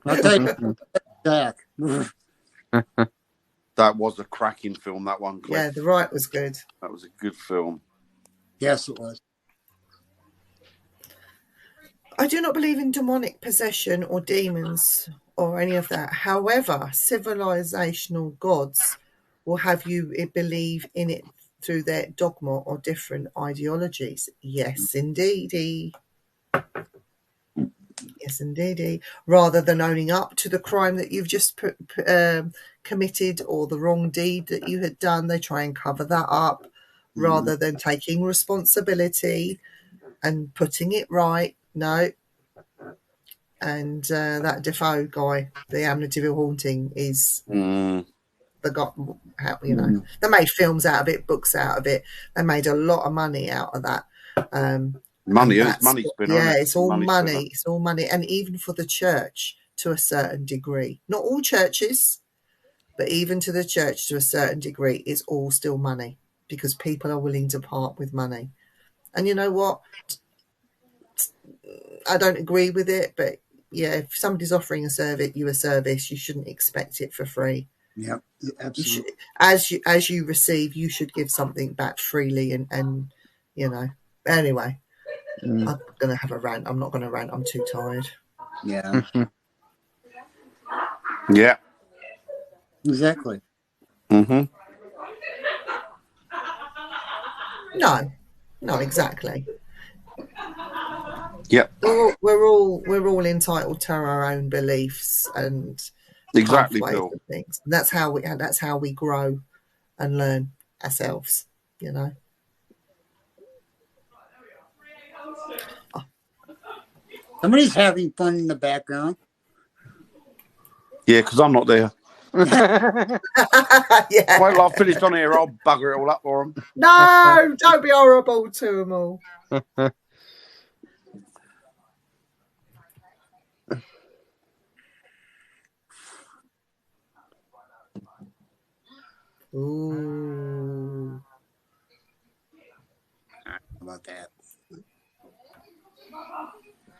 A: I'll tell you, Zach.
B: That was a cracking film, that one. Cliff.
C: Yeah, the right was good.
B: That was a good film.
A: Yes, it was.
C: I do not believe in demonic possession or demons or any of that. However, civilizational gods will have you believe in it through their dogma or different ideologies. Yes, indeedy. Yes, indeedy. Rather than owning up to the crime that you've just committed or the wrong deed that you had done, they try and cover that up rather than taking responsibility and putting it right. No. And that Defoe guy, the Amityville Haunting, is the guy, they made films out of it, books out of it. They made a lot of money out of that.
B: Money spinner.
C: Yeah, it's all money.
B: Spinner.
C: It's all money. And even for the church to a certain degree. Not all churches, but even to the church to a certain degree, it's all still money because people are willing to part with money. And you know what? I don't agree with it, but yeah, if somebody's offering you a service, you shouldn't expect it for free.
A: Yep, absolutely.
C: As you receive, you should give something back freely, and Anyway, I'm going to have a rant. I'm not going to rant. I'm too tired.
A: Yeah.
B: Yeah.
A: Exactly.
C: No, exactly.
B: Yep.
C: We're all entitled to our own beliefs and
B: Exactly,
C: pathways
B: Bill.
C: and things. And that's how we grow and learn ourselves.
A: Somebody's having fun in the background.
B: Yeah, because I'm not there.
C: Yeah.
B: Wait till I've finished on here, I'll bugger it all up for them.
C: No, don't be horrible to them all. Ooh.
A: How about that?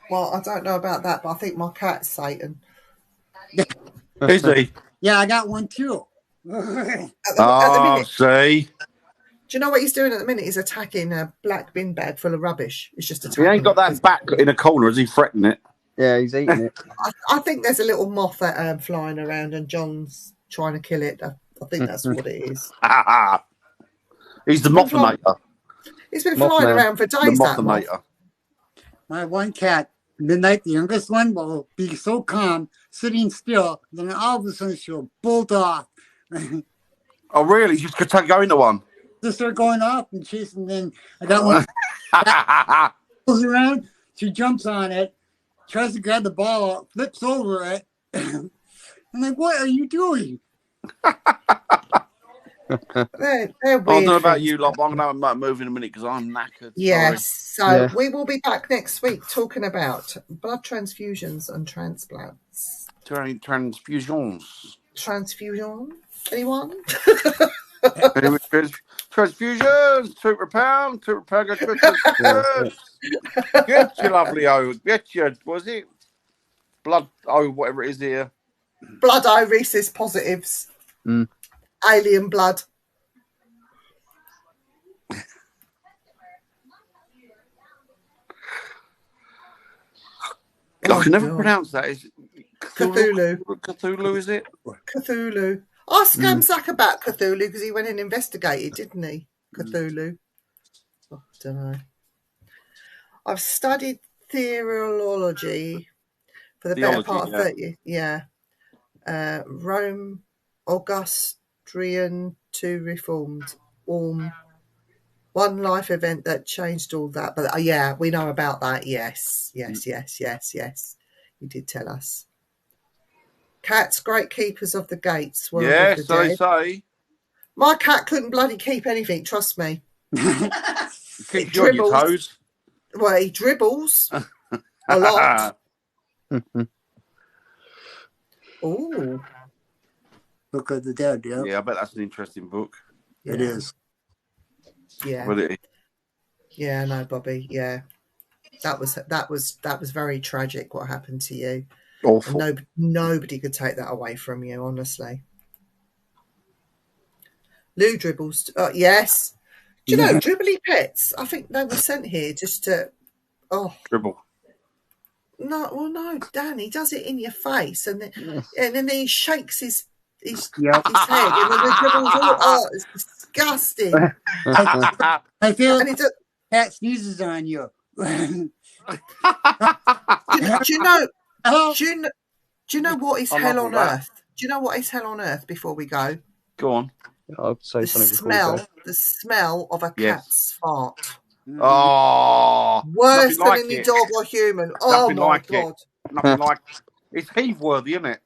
C: Well, I don't know about that, but I think my cat's Satan.
B: Is he?
A: Yeah, I got one too.
C: At the
B: Oh,
C: minute,
B: see?
C: do you know what he's doing at the minute? He's attacking a black bin bag full of rubbish. He's just
B: He
C: attacking
B: ain't got
C: it.
B: that back in a corner, is he threatening it?
D: Yeah, he's eating it.
C: I think there's a little moth flying around, and John's trying to kill it. I think that's what it is.
B: He's the Mothinator.
C: He's been
D: Mothman.
C: flying around for
B: The
C: days. That moth.
B: Mothinator.
A: My one cat, Midnight, the youngest one, will be so calm, sitting still, then all of a sudden she'll bolt off.
B: Oh, really? You could go into one.
A: Just start going off and chasing. Then I got one goes around, she jumps on it, tries to grab the ball, flips over it. I'm like, what are you doing?
C: They're
B: I
C: weird.
B: don't know about
C: things.
B: you lot, but I'm going to move in a minute because I'm knackered.
C: Yes. So
D: Yeah.
C: we will be back next week talking about blood transfusions and transplants.
B: Sorry. Transfusions.
C: Transfusion? Anyone?
B: Transfusions, £2 get transfusions. Get your lovely get your, was it? Blood, whatever it is here.
C: Blood O rhesus positives.
D: Mm.
C: Alien blood.
B: I can never
C: God.
B: pronounce that. Is it
C: Cthulhu.
B: Cthulhu, is it?
C: Cthulhu. Ask Zach about Cthulhu because he went and investigated, didn't he? Cthulhu. Oh, I don't know. I've studied theology for the better
B: Theology,
C: part of
B: yeah.
C: 30 years. Yeah. Rome, Augustrian to Reformed. One life event that changed all that. But yeah, we know about that. Yes. You did tell us. Cats, great keepers of the gates. World
B: Yeah,
C: of the
B: so they
C: dead.
B: say.
C: My cat couldn't bloody keep anything, trust me.
B: Keep you on your
C: dribbles.
B: toes.
C: Well, he dribbles a lot. Oh,
A: Book of the Dead, yeah.
B: Yeah, I bet that's an interesting book.
A: It is.
C: Yeah,
B: Will it?
C: yeah, no, Bobby, yeah. That was very tragic what happened to you.
B: Awful.
C: And nobody could take that away from you, honestly. Lou dribbles. Yes. Do you know, dribbly pets? I think they were sent here just to. Oh
B: Dribble.
C: no, Dan. He does it in your face, and then he shakes his
A: Yep.
C: his head, and then the dribbles all. Oh, it's disgusting.
A: I feel
C: And he does,
A: cat sneezes on you.
C: do you know?
A: Oh,
C: Do you know what is
B: I
C: hell
B: love
C: on
B: all that.
C: earth? Do you know what is hell on earth? Before we go,
B: Go on.
D: I'd say
C: the
D: something before we
C: smell of a
B: Yes.
C: cat's fart.
B: Oh,
C: Worse
B: nothing
C: than
B: like
C: any
B: it.
C: dog or human. Oh
B: Nothing
C: my
B: like it.
C: god.
B: Nothing like it's heave worthy, isn't it?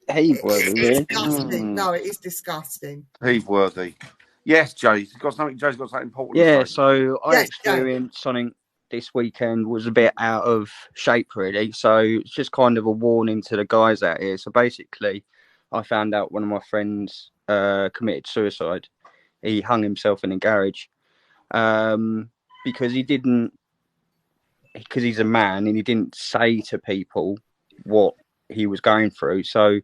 D: go. Heave worthy,
C: It's
D: really.
C: disgusting. No, it is disgusting.
B: Heave worthy. Yes, Jay's got something. Jay's got something important.
D: Yeah,
B: To say.
D: so I
C: Yes, Joe.
D: experienced something this weekend was a bit out of shape, really. So it's just kind of a warning to the guys out here. So basically, I found out one of my friends committed suicide. He hung himself in a garage because he's a man and he didn't say to people what he was going through. So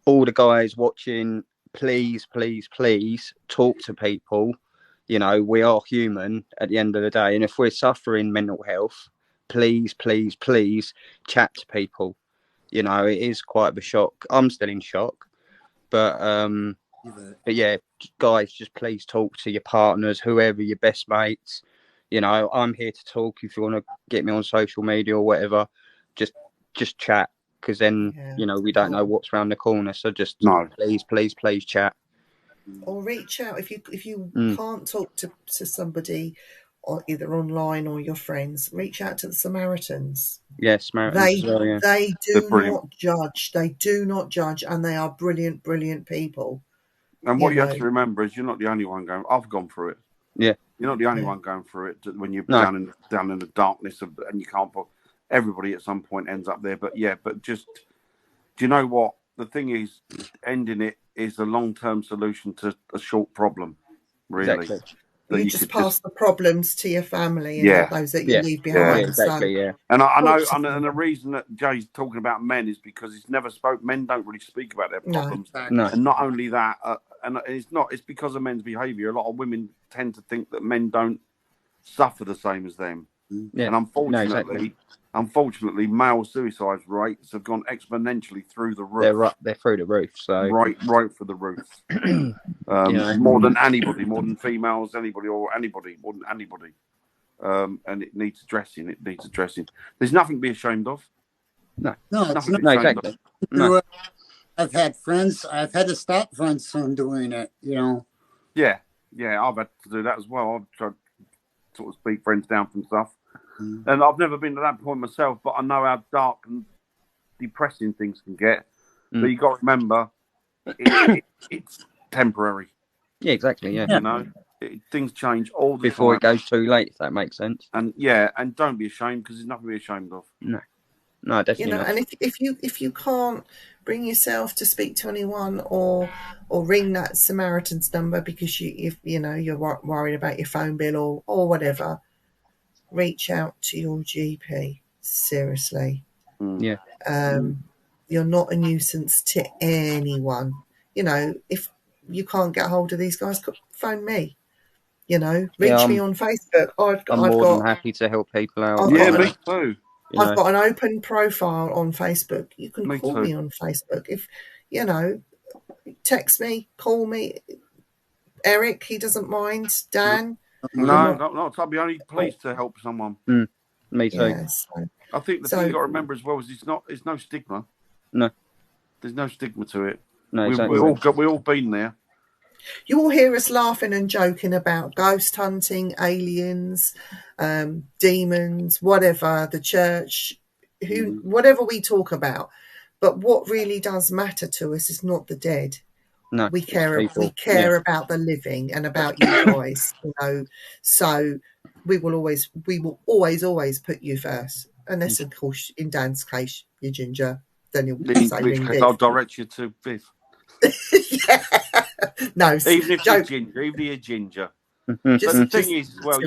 D: all the guys watching, please talk to people. You know, we are human at the end of the day. And if we're suffering mental health, please chat to people. You know, it is quite of a shock. I'm still in shock. But yeah, guys, just please talk to your partners, whoever, your best mates. You know, I'm here to talk. If you want to get me on social media or whatever, just chat. Because then,
C: Yeah.
D: you know, we don't know what's around the corner. So just
B: No.
D: please chat.
C: Or reach out if you
D: Mm.
C: can't talk to somebody, or either online or your friends, reach out to the Samaritans.
D: Yeah, Samaritans
C: They
D: as well, yeah.
C: they
B: They're
C: do
B: brilliant.
C: not judge. They do not judge, and they are brilliant, brilliant people.
B: And what
C: You
B: you have
C: know.
B: to remember is you're not the only one going. I've gone through it.
D: Yeah.
B: You're not the only
C: Yeah.
B: one going through it when you're
D: No.
B: down in the darkness of, and you can't. Everybody at some point ends up there. But yeah, but just do you know what the thing is? Ending it is a long-term solution to a short problem. Really,
D: Exactly.
B: that
C: You just
B: could
C: pass the problems to your family and
B: Yeah.
C: those that you
D: Yeah.
C: leave
D: Yeah,
C: behind.
D: exactly, yeah.
B: And I know,
C: Course.
B: and the reason that Jay's talking about men is because he's never spoke. Men don't really speak about their
C: No.
B: problems,
D: No.
B: and not only that, and it's not. It's because of men's behaviour. A lot of women tend to think that men don't suffer the same as them,
D: Yeah.
B: and
D: exactly.
B: unfortunately, male suicide rates have gone exponentially through the roof.
D: They're through the roof, so
B: Right for the roof.
D: Yeah.
B: More than anybody, more than females, anybody, more than anybody. And it needs addressing. There's nothing to be ashamed of.
A: No, it's
B: Nothing
A: not.
B: to be
D: No,
B: ashamed
D: exactly.
B: of.
D: No.
A: I've had friends. I've had to stop friends from doing it. You know.
B: Yeah, I've had to do that as well. I've tried to sort of speak friends down from stuff. And I've never been to that point myself, but I know how dark and depressing things can get. But you got to remember, it's temporary.
D: Yeah, exactly, yeah.
B: You know, things change all the
D: Before
B: time.
D: it goes too late, if that makes sense.
B: And don't be ashamed because there's nothing to be ashamed of.
D: No, definitely
C: You know,
D: not.
C: and if you can't bring yourself to speak to anyone or ring that Samaritan's number because you're worried about your phone bill or whatever, reach out to your GP. Seriously.
D: Yeah.
C: You're not a nuisance to anyone. You know, if you can't get hold of these guys, phone me. You know, reach me on Facebook.
D: I'm more than happy to help people out.
B: Me too.
C: I've got an open profile on Facebook. You can
B: Me
C: call
B: too.
C: me on Facebook. If, text me, call me. Eric, he doesn't mind. Dan.
B: No, not. I'll be only pleased to help someone.
D: Me too.
C: Yes.
B: I think the thing you got to remember as well is it's no stigma.
D: No.
B: There's no stigma to it.
D: No, exactly.
B: We all been there.
C: You will hear us laughing and joking about ghost hunting, aliens, demons, whatever, the church, whatever we talk about. But what really does matter to us is not the dead.
D: No,
C: we care about the living and about you guys, So we will always put you first. Unless, of course, in Dan's case, you're ginger. Then you'll say ring Viv.
B: I'll direct you to Viv.
C: Yeah. No,
B: even if you're ginger. But the thing is, well,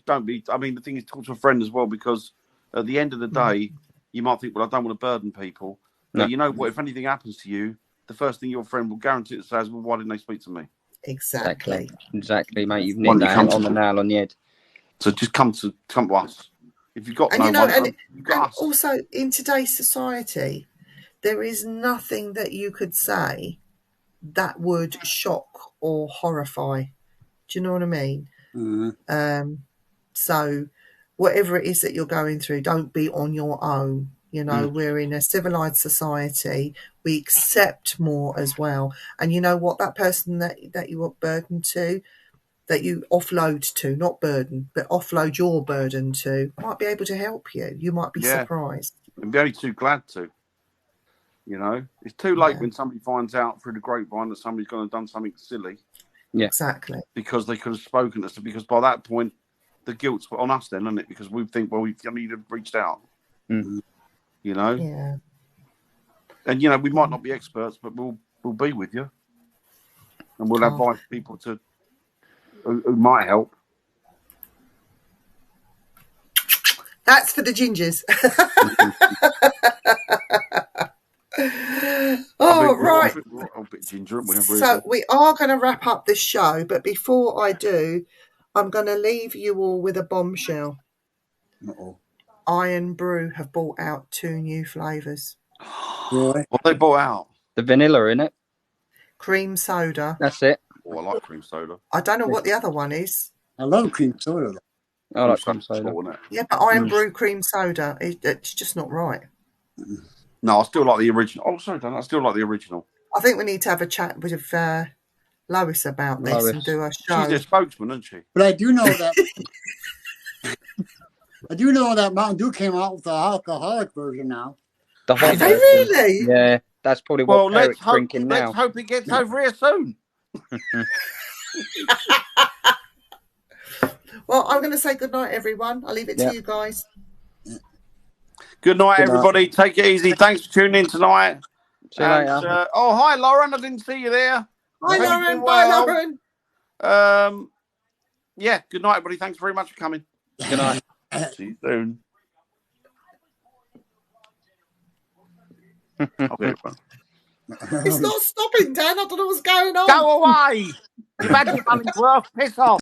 B: don't be. I mean, the thing is, talk to a friend as well, because at the end of the day, you might think, well, I don't want to burden people. But you know what? If anything happens to you, the first thing your friend will guarantee to say is, well, why didn't they speak to me?
C: Exactly,
D: mate. You've nailed that on the nail on the head.
B: So just come to us. If you've got you've got us.
C: Also, in today's society, there is nothing that you could say that would shock or horrify. Do you know what I mean?
A: Mm-hmm.
C: So whatever it is that you're going through, don't be on your own. We're in a civilized society. We accept more as well. And you know what? That person that you are burdened to, that you offload to, not burden, but offload your burden to, might be able to help you. You might be surprised.
B: And be only too glad to. It's too late when somebody finds out through the grapevine that somebody's gone and done something silly.
D: Yeah,
C: exactly.
B: Because they could have spoken to us. Because by that point, the guilt's on us then, isn't it? Because we think, well, we need to have reached out.
D: Mm.
C: Yeah.
B: And we might not be experts, but we'll be with you, and we'll advise people who might help.
C: That's for the gingers. Right.
B: A bit ginger, aren't we?
C: So we are going to wrap up this show, but before I do, I'm going to leave you all with a bombshell.
A: Uh-oh.
C: Iron Brew have brought out 2 new flavours.
A: Really?
B: What they brought out?
D: The vanilla in it.
C: Cream soda.
D: That's it.
B: Oh, I like cream soda.
C: I don't know what the other one is.
A: I love cream soda.
D: I like cream soda.
C: Yeah, but Iron Brew cream soda, it's just not right.
B: No, I still like the original. Oh, sorry, Dan, I still like the original.
C: I think we need to have a chat with Lois about this and
D: Lois.
C: do a
B: She's
C: show.
B: their spokesman, isn't she?
A: But I do know that Mountain Dew came out with the alcoholic version now.
D: The hot
C: Are they
D: version.
C: really?
D: Yeah, that's probably
B: Well,
D: what
B: let's
D: Eric's
B: hope.
D: drinking now.
B: Let's hope it gets over here soon.
C: Well, I'm going to say good night, everyone. I'll leave it to you guys.
B: Good night,
D: Good night.
B: everybody. Take it easy. Thanks for tuning in tonight.
D: See you
B: And,
D: later.
B: oh, hi, Lauren. I didn't see you there.
C: Hi,
B: Hope you're
C: Lauren.
B: doing
C: Bye,
B: well.
C: Lauren.
B: Yeah. Good night, everybody. Thanks very much for coming.
D: Good night.
B: See you soon. Okay,
C: It's not stopping, Dan. I don't know what's going on.
B: go away. You've had your money's worth. Piss off.